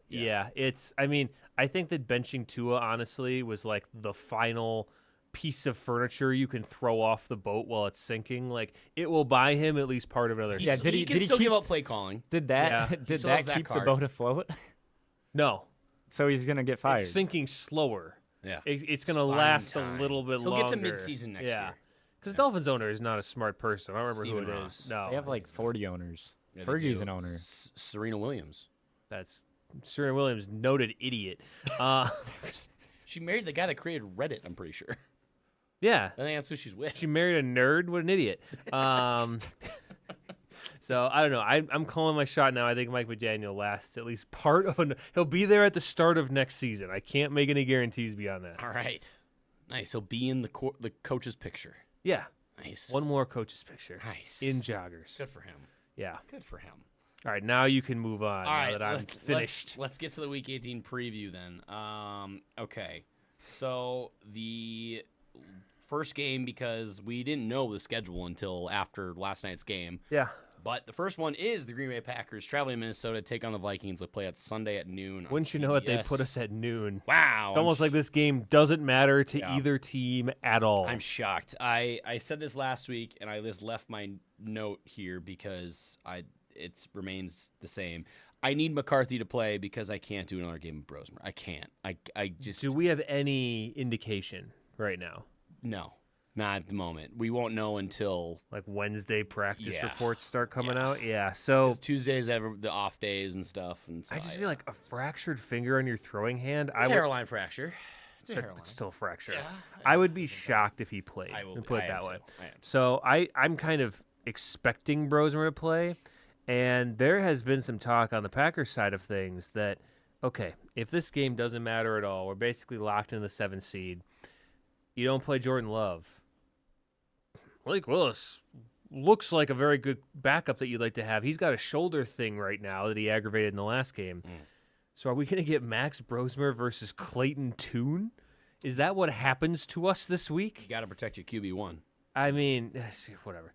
it's. I mean, I think that benching Tua honestly was like the final piece of furniture you can throw off the boat while it's sinking. Like it will buy him at least part of another. Yeah, did he still give up play calling? Did that keep the boat afloat? No. So he's gonna get fired. It's sinking slower. Yeah, it's gonna last a little bit longer. He'll get to mid-season next year. Because Dolphins owner is not a smart person. I don't remember Steven who it Ross. is. No, they have like 40 owners. Yeah, Fergie's an owner. Serena Williams. That's Serena Williams, noted idiot. She married the guy that created Reddit, I'm pretty sure. Yeah. I think that's who she's with. She married a nerd? What an idiot. So, I don't know. I'm calling my shot now. I think Mike McDaniel lasts at least part of he'll be there at the start of next season. I can't make any guarantees beyond that. All right. Nice. He'll be in the coach's picture. Yeah. Nice. One more coach's picture. Nice. In joggers. Good for him. Yeah. Good for him. All right, now you can move on. All right, now that I'm finished. Let's get to the Week 18 preview then. Okay. So the first game, because we didn't know the schedule until after last night's game. Yeah. But the first one is the Green Bay Packers traveling to Minnesota to take on the Vikings. They play at Sunday at noon. Wouldn't you know it? They put us at noon. Wow. It's almost like this game doesn't matter to either team at all. I'm shocked. I said this last week, and I just left my note here because it remains the same. I need McCarthy to play because I can't do another game of Brosmer. I can't. I just. Do we have any indication right now? No. Not at the moment. We won't know until like Wednesday practice reports start coming out. Yeah, so Tuesdays have the off days and stuff. And so I just feel like a fractured finger on your throwing hand. It's a hairline fracture. It's a hairline. It's still a fracture. Yeah, I would be shocked if he played. I will put it that way. I am. So I'm kind of expecting Brosmer to play, and there has been some talk on the Packers side of things that okay, if this game doesn't matter at all, we're basically locked in the 7th seed. You don't play Jordan Love. Malik Willis looks like a very good backup that you'd like to have. He's got a shoulder thing right now that he aggravated in the last game. So are we going to get Max Brosmer versus Clayton Tune? Is that what happens to us this week? You got to protect your QB1. I mean, whatever.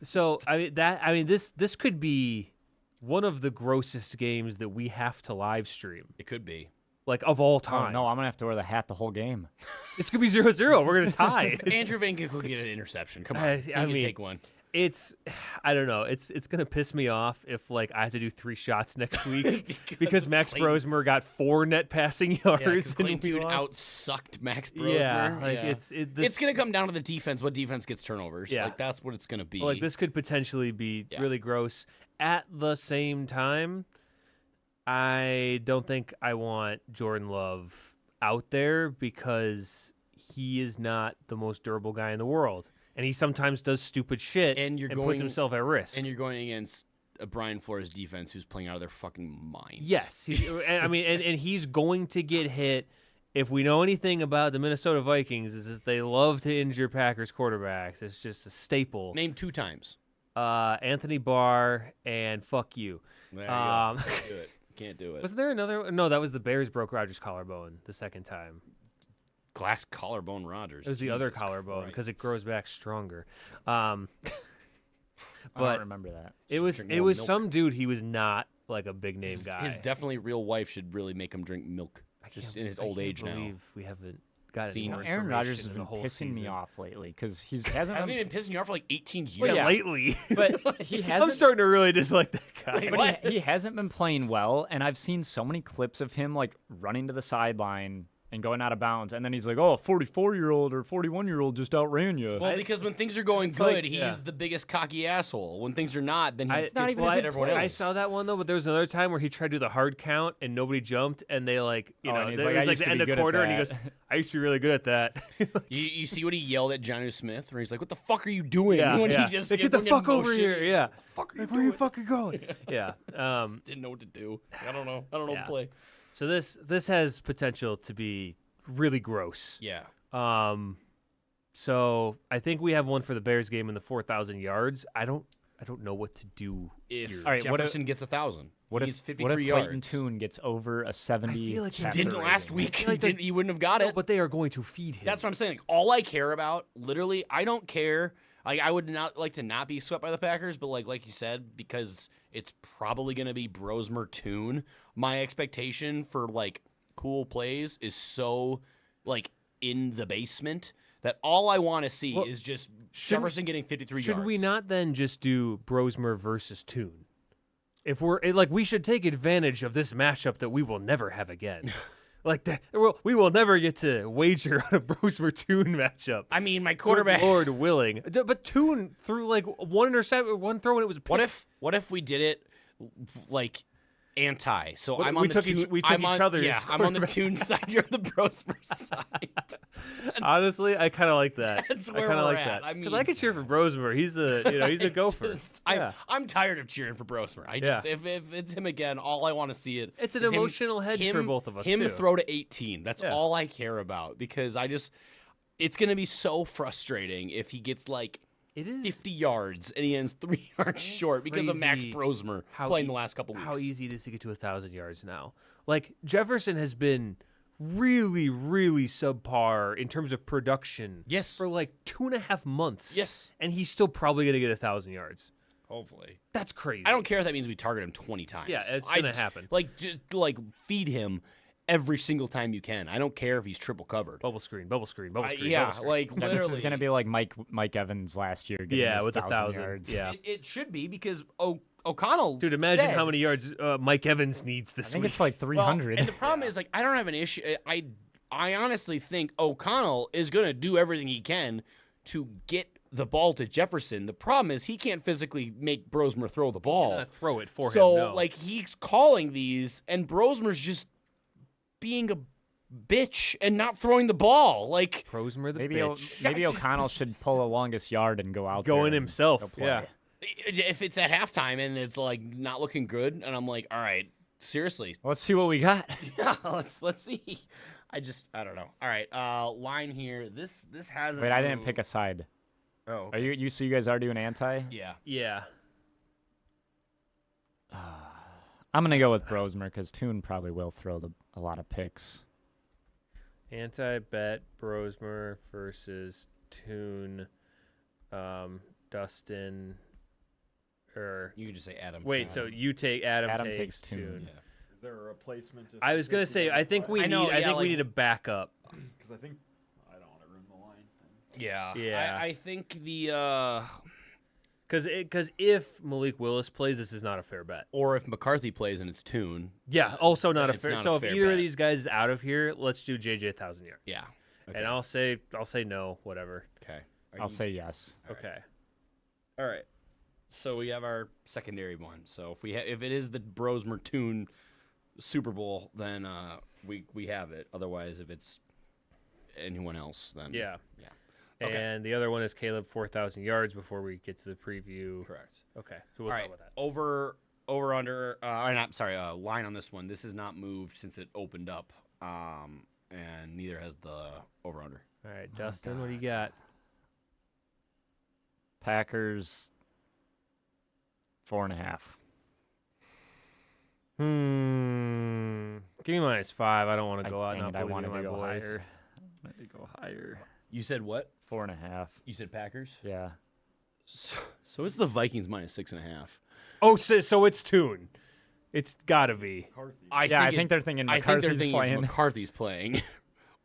This could be one of the grossest games that we have to live stream. It could be. Like, of all time. Oh, no, I'm going to have to wear the hat the whole game. It's going to be 0-0. We're going to tie. Andrew Van Ginkel could get an interception. Come on. He can take one. I don't know. It's going to piss me off if, like, I have to do 3 shots next week because Max Brosmer got 4 net passing yards. Yeah, Clayton out-sucked Max Brosmer. Yeah, like, it's going to come down to the defense. What defense gets turnovers? Yeah. Like, that's what it's going to be. Like, this could potentially be really gross. At the same time, I don't think I want Jordan Love out there because he is not the most durable guy in the world. And he sometimes does stupid shit and puts himself at risk. And you're going against a Brian Flores defense who's playing out of their fucking minds. Yes. And he's going to get hit. If we know anything about the Minnesota Vikings is that they love to injure Packers quarterbacks. It's just a staple. Name 2 times. Anthony Barr and fuck you. There you go. Do it. Can't do it. Was there another? No, that was the Bears broke Rodgers' collarbone the second time. Glass collarbone Rodgers. It was the other collarbone because it grows back stronger. But I don't remember that. It was some dude. He was not like a big name guy. His definitely real wife should really make him drink milk. Just in his old age now. We haven't got any more Aaron Rodgers has in been the whole pissing season. me off lately because he hasn't been pissing you off for like 18 years. Well, yeah, lately. But he hasn't. I'm starting to really dislike that guy. But he hasn't been playing well, and I've seen so many clips of him like running to the sideline and going out of bounds, and then he's like, "Oh, a 44-year-old or 41-year-old just outran you." Well, because when things are going good, he's the biggest cocky asshole. When things are not, then he's not even everyone else. I saw that one though, but there was another time where he tried to do the hard count and nobody jumped, and they like, it was like the end of quarter, and he goes, "I used to be really good at that." you see what he yelled at Jonnu Smith, where he's like, "What the fuck are you doing?" Yeah, when yeah. he just get the fuck over here. Yeah. Fuck are where are you fucking going? Yeah. Just didn't know what to do. I don't know. I don't know what to play. So this has potential to be really gross. Yeah. So I think we have one for the Bears game in the 4,000 yards. I don't know what to do if here. All right, Jefferson gets 1,000. What if Clayton Tune gets over a 70? I feel like he didn't last week. He wouldn't have got it. But they are going to feed him. That's what I'm saying. Like, all I care about, literally, I don't care. Like, I would not like to not be swept by the Packers, but like you said, because it's probably going to be Brosmer Toon. My expectation for like cool plays is so like in the basement that all I want to see is just Jefferson getting 53 yards. Should we not then just do Brosmer versus Toon? If we're like, we should take advantage of this matchup that we will never have again. Like that, we will never get to wager on a Brosmer Toon matchup. I mean, my quarterback, Good Lord willing, but Toon threw like one throw and it was. What if we did it like anti? So What, I'm we on took the Toon. each, we took each other's. Yeah, I'm on the Toon side. You're the Brosmer side. Honestly, I kind of like that. That's I where kind of we're like at. that I because mean, I could cheer for Brosmer. He's a gopher. I'm tired of cheering for Brosmer. If it's him again, all I want to see it. It's an emotional hedge for both of us. Him too. throw to 18. That's all I care about because it's gonna be so frustrating if he gets like. It is 50 yards and he ends 3 yards short because of Max Brosmer playing the last couple weeks. How easy it is to get to 1,000 yards now. Like Jefferson has been really, really subpar in terms of production. Yes. For like 2.5 months. Yes. And he's still probably going to get 1,000 yards. Hopefully. That's crazy. I don't care if that means we target him 20 times. Yeah, it's going to happen. Like, just like feed him every single time you can. I don't care if he's triple covered. Bubble screen. Yeah, bubble screen. like literally. This is going to be like Mike Evans last year. With 1,000 yards. Yeah, it should be because O'Connell. Dude, imagine how many yards Mike Evans needs this week. I think it's like 300. Well, and the problem is, like, I don't have an issue. I honestly think O'Connell is going to do everything he can to get the ball to Jefferson. The problem is he can't physically make Brosmer throw the ball. Throw it for him. So, no. like, he's calling these, and Brosmer's just being a bitch and not throwing the ball. Like Brosmer the maybe bitch. Maybe O'Connell should pull the longest yard and go out. Go there in himself. Yeah. If it's at halftime and it's like not looking good, and I'm like, all right, seriously, let's see what we got. Yeah, let's see. I don't know. All right, line here. This hasn't. Wait, I didn't pick a side. Oh, okay. Are you? So you guys are doing anti? Yeah. Yeah. I'm gonna go with Brosmer because Toon probably will throw a lot of picks. Anti-bet Brosmer versus Toon, Dustin, or you can just say Adam. Wait, so you take Adam takes Toon. Yeah. Is there a replacement? I was gonna say I think we need a backup. Because I don't want to ruin the line thing. Yeah. Yeah. I think the because if Malik Willis plays, this is not a fair bet. or if McCarthy plays and it's Toon. Yeah, also not a It's fair. not a So if fair either bet. of these guys is out of here, let's do JJ 1,000 yards. Yeah. Okay. And I'll say no, whatever. Okay. I'll say yes. Okay. All right. So we have our secondary one. So if it is the Brosmer Toon Super Bowl, then we have it. Otherwise, if it's anyone else, then Yeah. yeah. Okay. And the other one is Caleb 4,000 yards before we get to the preview. Correct. Okay. So we'll All talk right. about that. Over under. Line on this one. This has not moved since it opened up. And neither has the over under. All right, Dustin, what do you got? Packers 4.5. Give me -5. I don't want to go out and I wanted my to go boys. higher. I wanted to go higher. You said what? 4.5. You said Packers. Yeah. So it's the Vikings -6.5. Oh, so it's Toon. It's gotta be. I think they're thinking McCarthy's playing. McCarthy's playing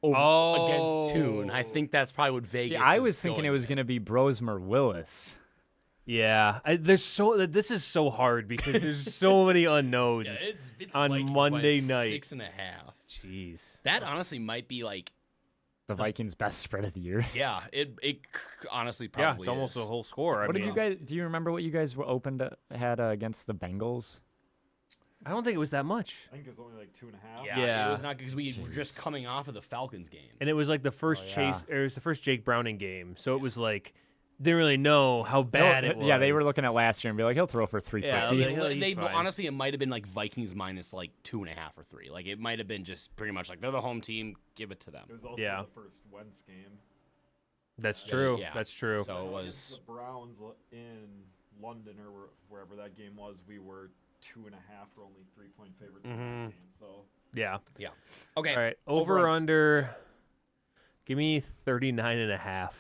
against Toon. I think that's probably what Vegas. See, I was thinking it was going to be Brosmer Willis. Yeah, this is so hard because there's so many unknowns. Yeah, it's on Vikings Monday by night. 6.5. Jeez, That honestly might be like The Vikings' best spread of the year. yeah. It honestly probably it's almost is. a whole score. What did you guys? Do you remember what you guys had against the Bengals? I don't think it was that much. I think it was only like 2.5. Yeah, it was not because we were just coming off of the Falcons game. And it was like the first it was the first Jake Browning game, so it was like didn't really know how bad it was. Yeah, they were looking at last year and be like, he'll throw for 350. Yeah, honestly, it might have been like Vikings minus like 2.5 or 3. Like it might have been just pretty much like they're the home team, give it to them. It was also the first Wentz game. That's true. Yeah. That's true. So it was the Browns in London or wherever that game was. We were 2.5 for only 3-point favorites in that game. So yeah. Okay. All right. Over under. Give me 39.5.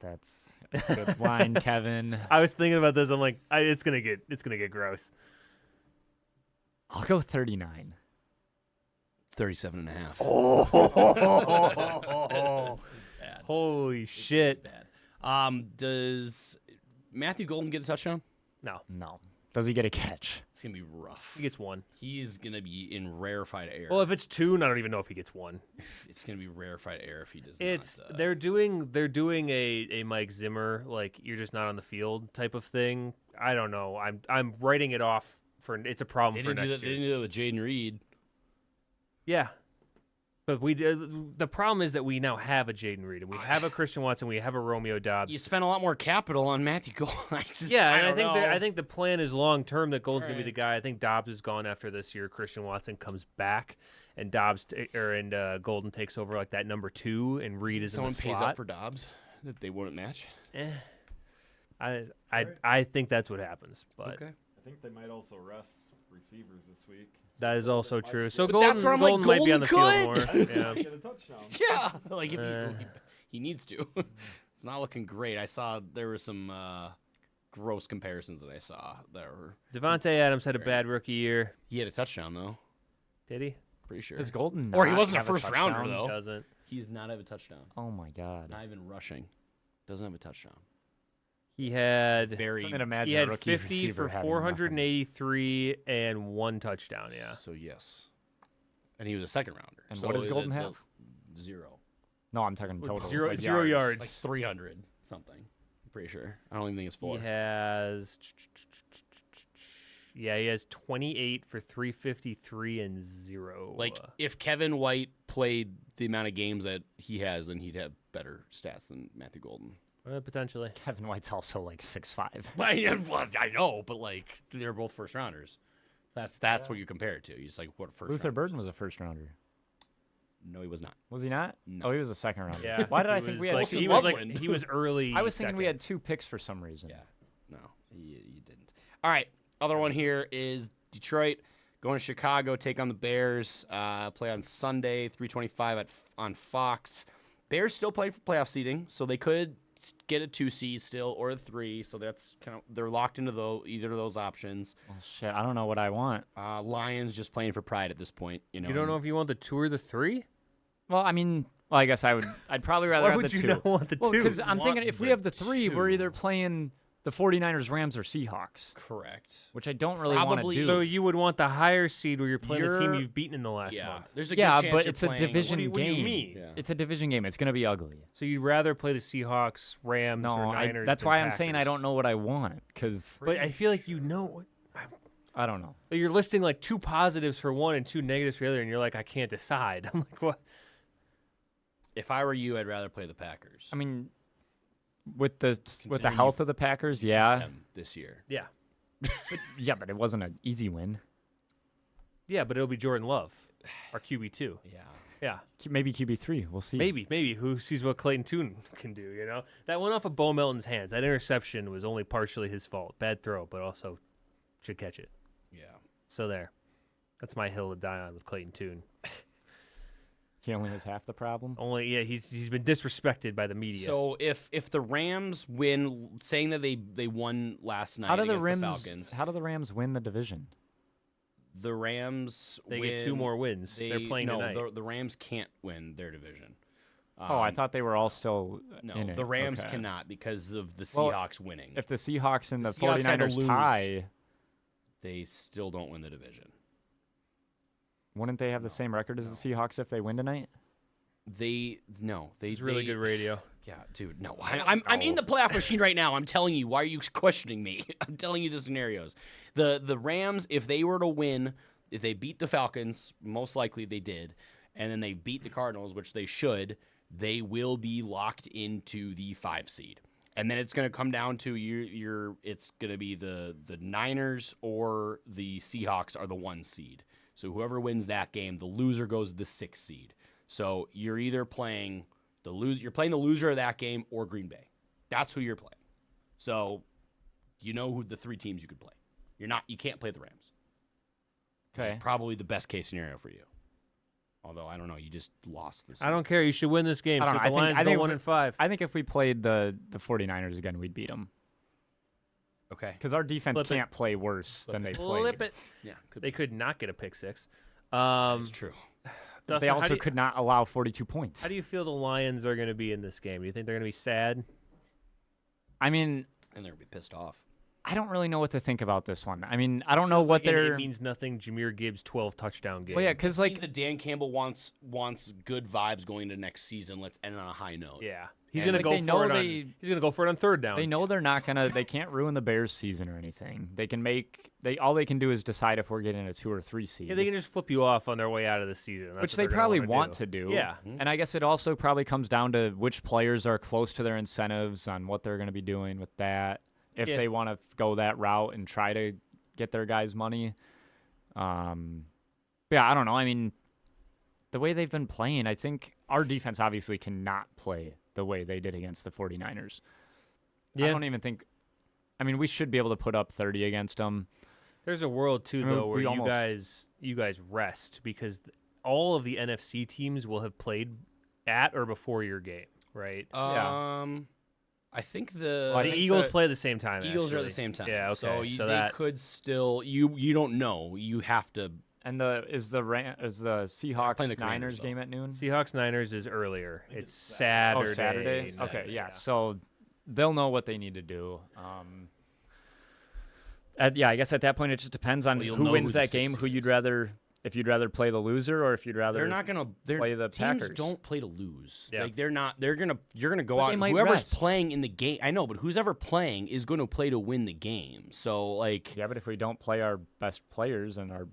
That's a good line, Kevin. I was thinking about this. I'm like, it's gonna get gross. I'll go 39. 37.5. Oh, holy shit! Bad. Does Matthew Golden get a touchdown? No. Does he get a catch? It's gonna be rough. He gets one. He is gonna be in rarefied air. Well, if it's two, I don't even know if he gets one. It's gonna be rarefied air if he does not. They're doing a Mike Zimmer, like, you're just not on the field type of thing. I don't know. I'm writing it off for it's a problem for next year. They didn't do that with Jaden Reed. Yeah. But the problem is that we now have a Jaden Reed, and we have a Christian Watson, we have a Romeo Doubs. You spent a lot more capital on Matthew Golden. I think the plan is long term that Golden's gonna be the guy. I think Doubs is gone after this year. Christian Watson comes back, and Golden takes over like that number 2, and Reed is someone in the slot. pays up for Doubs that they wouldn't match. I think that's what happens, but okay. I think they might also rest receivers this week. That is also true. So Golden might be on the field more. Yeah. Get a touchdown. Yeah, like he needs to. It's not looking great. I saw there were some gross comparisons that I saw that were. Devontae Adams had a bad rookie year. He had a touchdown though. Did he? Pretty sure. Is Golden or he wasn't a have first rounder though. He doesn't. He does not have a touchdown. Oh my God. Not even rushing. Doesn't have a touchdown. He had imagine he had a rookie 50 for receiver having 483 and 1 touchdown. Yeah. So yes, and he was a second rounder. And so what does Golden have? 0. No, I'm talking total. Zero yards. Like 300 something. I'm pretty sure. I don't even think it's 4. He has. Yeah, he has 28 for 353 and 0. Like if Kevin White played the amount of games that he has, then he'd have better stats than Matthew Golden. Potentially. Kevin White's also like 6'5". I know, but like they're both first rounders. That's what you compare it to. You just like what first. Luther Burden was a first rounder. No, he was not. Was he not? No. Oh, he was a second rounder. Yeah. Why did I think we had? He was early. I was thinking we had 2 picks for some reason. Yeah. No, you didn't. All right. Other one here is Detroit going to Chicago, take on the Bears. Play on Sunday, 3:25 on Fox. Bears still playing for playoff seeding, so they could get a 2 seed still or a 3. So that's kind of they're locked into either of those options. Oh shit! I don't know what I want. Lions just playing for pride at this point. You don't know if you want the 2 or the 3. Well, I mean, I guess I'd probably rather have the 2. Why would you not want the 2? Because I'm thinking if we have the 3, we're either playing the 49ers, Rams, or Seahawks. Correct. Which I don't really want to do. So you would want the higher seed where you're playing the team you've beaten in the last month. There's a good chance but you're it's a division game. What do you mean? Yeah. It's a division game. It's going to be ugly. So you'd rather play the Seahawks, Rams, or Niners? That's than why Packers. I'm saying I don't know what I want. But I feel like you know. I don't know. You're listing like 2 positives for one and 2 negatives for the other, and you're like, I can't decide. I'm like, what? If I were you, I'd rather play the Packers. I mean, with the health of the Packers, yeah. This year. Yeah. But it wasn't an easy win. Yeah, but it'll be Jordan Love, our QB2. Yeah. Maybe QB3. We'll see. Maybe. Who sees what Clayton Tune can do, you know? That went off of Bo Melton's hands. That interception was only partially his fault. Bad throw, but also should catch it. Yeah. So there. That's my hill to die on with Clayton Tune. He only has half the problem. He's been disrespected by the media. So if the Rams win, saying that they won last night against the Falcons, how do the Rams win the division? The Rams get 2 more wins. They're playing tonight. The Rams can't win their division. I thought they were all still in it. The Rams cannot because of the Seahawks winning. If the Seahawks and the Seahawks 49ers tie, they still don't win the division. Wouldn't they have the same record as the Seahawks if they win tonight? It's really good radio. Yeah, dude. No, I'm in the playoff machine right now. I'm telling you. Why are you questioning me? I'm telling you the scenarios. The Rams, if they were to win, if they beat the Falcons, most likely they did, and then they beat the Cardinals, which they should, they will be locked into the 5 seed. And then it's going to come down to it's going to be the Niners or the Seahawks are the 1 seed. So whoever wins that game, the loser goes the 6th seed. So you're either playing the loser of that game or Green Bay. That's who you're playing. So you know who the 3 teams you could play. You can't play the Rams. Okay. Which is probably the best case scenario for you. Although I don't know, you just lost this. I don't care. You should win this game. So the Lions go 1-5. I think if we played the 49ers again, we'd beat them. Okay. Because our defense can't play worse than they played. Flip it. Yeah. They could not get a pick six. That's true. Dustin, they also could not allow 42 points. How do you feel the Lions are going to be in this game? Do you think they're going to be sad? I mean, and they're going to be pissed off. I don't really know what to think about this one. I mean, I don't know what they're. It means nothing. Jameer Gibbs 12 touchdown game. Well, yeah, because like the Dan Campbell wants good vibes going into next season. Let's end on a high note. Yeah, he's gonna go for it. He's gonna go for it on third down. They know they're not gonna. They can't ruin the Bears' season or anything. They can make. All they can do is decide if we're getting a 2 or 3 seed. Yeah, they can just flip you off on their way out of the season. That's which they probably want to do. Yeah, and I guess it also probably comes down to which players are close to their incentives on what they're going to be doing with that. If they want to go that route and try to get their guys money. Yeah, I don't know. I mean, the way they've been playing, I think our defense obviously cannot play the way they did against the 49ers. Yeah. I don't even think – I mean, we should be able to put up 30 against them. There's a world, too, though, where you guys rest because all of the NFC teams will have played at or before your game, right? I think the Eagles play at the same time. Eagles are at the same time. Yeah, okay. So they could still. You don't know. You have to. And is the Seahawks Niners game at noon? Seahawks Niners is earlier. It's Saturday. Oh, Saturday. Okay, yeah. So they'll know what they need to do. I guess at that point it just depends on who wins that game. Who you'd rather. If you'd rather play the loser, or if you'd rather play the Packers. Teams don't play to lose. Yeah. Like they're not. You're gonna go out. And whoever's playing in the game, I know, but who's ever playing is going to play to win the game. So like. Yeah, but if we don't play our best players and our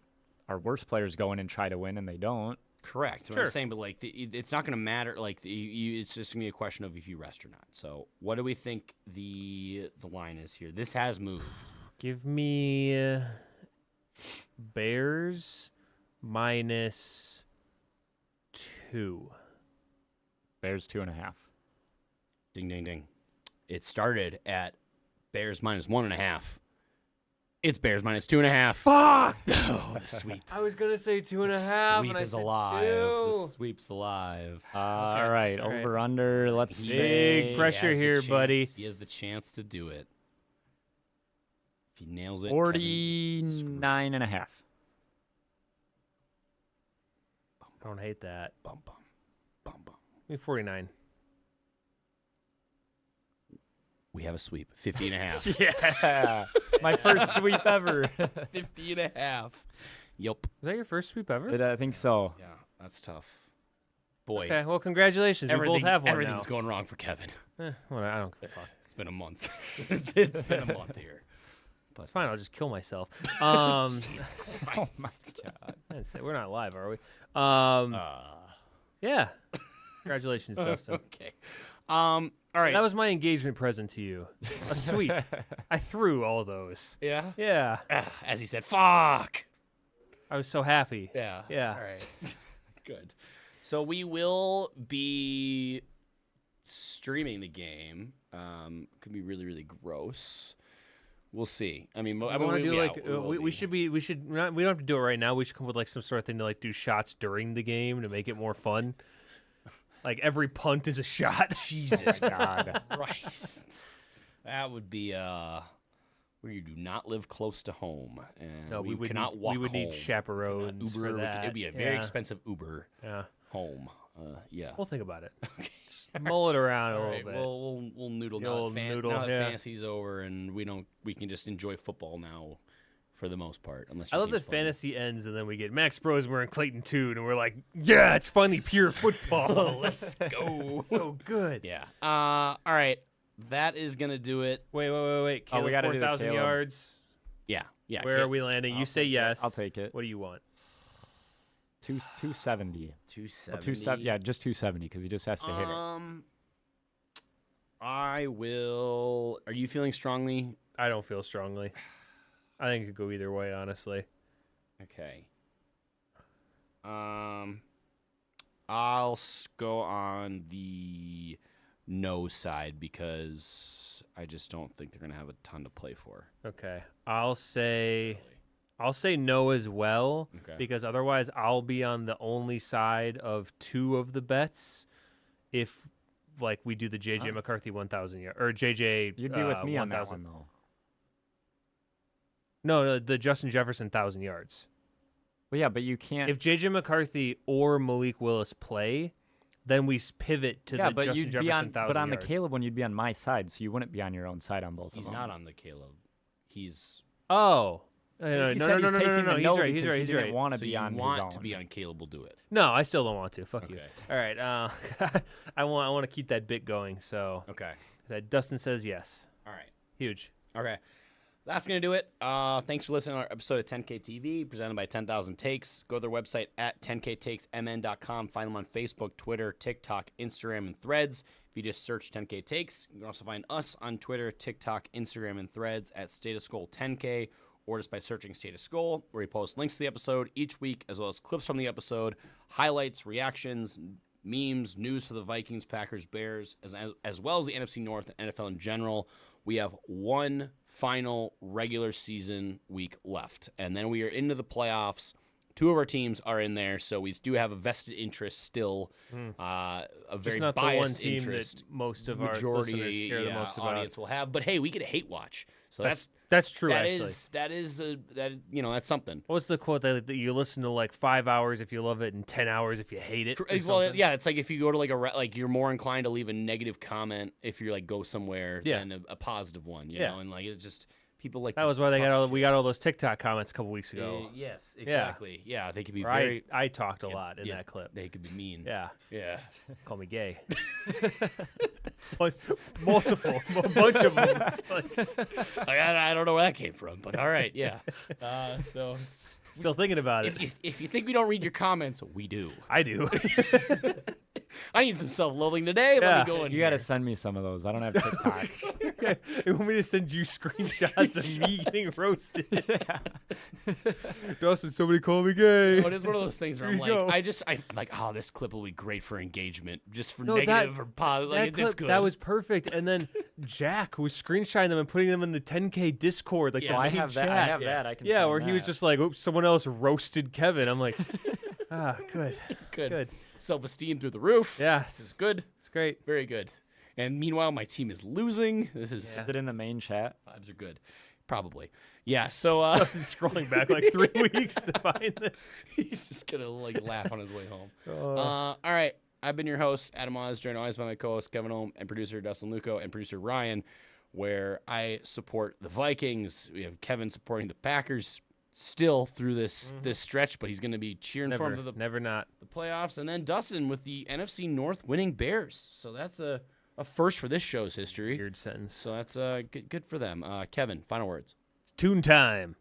worst players go in and try to win and they don't. Correct. Sure. I'm saying, but like it's not going to matter. Like it's just going to be a question of if you rest or not. So what do we think the line is here? This has moved. Give me Bears. -2. Bears 2.5. Ding, ding, ding. It started at Bears -1.5. It's Bears -2.5. Fuck! Oh, the sweep. I was gonna say 2.5, and I said alive. 2. The sweep's alive. All right, over under. Let's see. Big pressure here, buddy. He has the chance to do it. If he nails it, 49.5. I don't hate that. Bum, bum, bum, bum. Give me 49. We have a sweep. 50.5. Yeah. My first sweep ever. 50.5. Yep. Is that your first sweep ever? I think so. Yeah, that's tough. Boy. Okay, well, congratulations. We both have one Everything's now. going wrong for Kevin. Well, I don't give a fuck. It's been a month. It's been a month here. But it's fine. I'll just kill myself. Oh, my God. We're not live, are we? Yeah. Congratulations, Dustin. Okay. All right. That was my engagement present to you. A sweep. I threw all those. Yeah? Yeah. As he said, fuck. I was so happy. Yeah. Yeah. All right. Good. So we will be streaming the game. Could be really, really gross. We'll see. I mean, we don't have to do it right now. We should come up with like some sort of thing to like do shots during the game to make it more fun. Like every punt is a shot. Jesus God, Christ! That would be where you do not live close to home, and no, we would cannot walk. We would need chaperones for that. It'd be a very expensive Uber. Home. Yeah. We'll think about it. Okay. Mull it around a little bit. We'll noodle now. Now that fantasy's over, and we can just enjoy football now, for the most part. Unless I love that fantasy ends, and then we get Max Brosmer and Clayton Toon, and we're like, yeah, it's finally pure football. Let's go. So good. Yeah. All right. That is gonna do it. Wait. Caleb, we got 4,000 yards. Yeah. Where are we landing? You say yes. I'll take it. What do you want? 270. 270. Yeah, just 270 because he just has to hit it. I will. Are you feeling strongly? I don't feel strongly. I think it could go either way, honestly. Okay. I'll go on the no side because I just don't think they're gonna have a ton to play for. Okay. I'll say no as well, because otherwise I'll be on the only side of two of the bets if like we do the JJ McCarthy 1,000 yard or JJ. You'd be with me 1, on that one though. No, the Justin Jefferson 1,000 yards. Well, yeah, but you can't. If J.J. McCarthy or Malik Willis play, then we pivot to the Justin Jefferson 1,000 yards. But on the Caleb one, you'd be on my side, so you wouldn't be on your own side on both of them. He's not on the Caleb. He's... Oh. No. He's right. He's right. So want to be on his own. Want to be on Caleb will do it. No, I still don't want to. Fuck Okay. you. All right. I want to keep that bit going. So okay. Dustin says yes. All right. Huge. Okay. That's going to do it. Thanks for listening to our episode of 10K TV, presented by 10,000 Takes. Go to their website at 10ktakesmn.com. Find them on Facebook, Twitter, TikTok, Instagram, and Threads. If you just search 10K Takes, you can also find us on Twitter, TikTok, Instagram, and Threads at Status Goal 10K, or just by searching Status Goal, where we post links to the episode each week, as well as clips from the episode, highlights, reactions, memes, news for the Vikings, Packers, Bears, as well as the NFC North and NFL in general. We have one final regular season week left, and then we are into the playoffs. Two of our teams are in there, so we do have a vested interest still, a very not biased the one team interest. That most of majority, our listeners care the most about. Audience will have, but hey, we get a hate watch, so that's true. That is that's something. What's the quote that you listen to like 5 hours if you love it and 10 hours if you hate it? Well, yeah, it's like if you go to like you're more inclined to leave a negative comment if you like go somewhere than a positive one, you know, and like it's just. People like that was why we got all those TikTok comments a couple weeks ago. Yes, exactly. Yeah, they could be very. I talked a lot in that clip. They could be mean. Yeah. Call me gay. Multiple, a bunch of them. I don't know where that came from, but all right, yeah. So still thinking about it. If you think we don't read your comments, we do. I do. I need some self-loathing today. Let me go in. You got to send me some of those. I don't have TikTok. You want me to send you screenshots of me getting roasted? Dustin, somebody call me gay. It is one of those things where I'm like, oh, this clip will be great for engagement, just for negative or positive. Like, it's good. That was perfect. And then Jack was screenshotting them and putting them in the 10K Discord. Like I have that. I have that. I can. Yeah, where he was just like, oops, someone else roasted Kevin. I'm like, good. Self-esteem through the roof. Yeah, this is good. It's great. Very good. And meanwhile, my team is losing. Is it in the main chat? Vibes are good. Probably. Yeah, so Justin's scrolling back like 3 weeks to find this. He's just gonna like laugh on his way home. All right. I've been your host, Adam Oz, joined always by my co-host Kevin Holm and producer Dustin Luco and producer Ryan, where I support the Vikings. We have Kevin supporting the Packers. Still through this stretch, but he's going to be cheering for him to the playoffs. And then Dustin with the NFC North winning Bears. So that's a first for this show's history. Weird sentence. So that's good for them. Kevin, final words. It's tune time.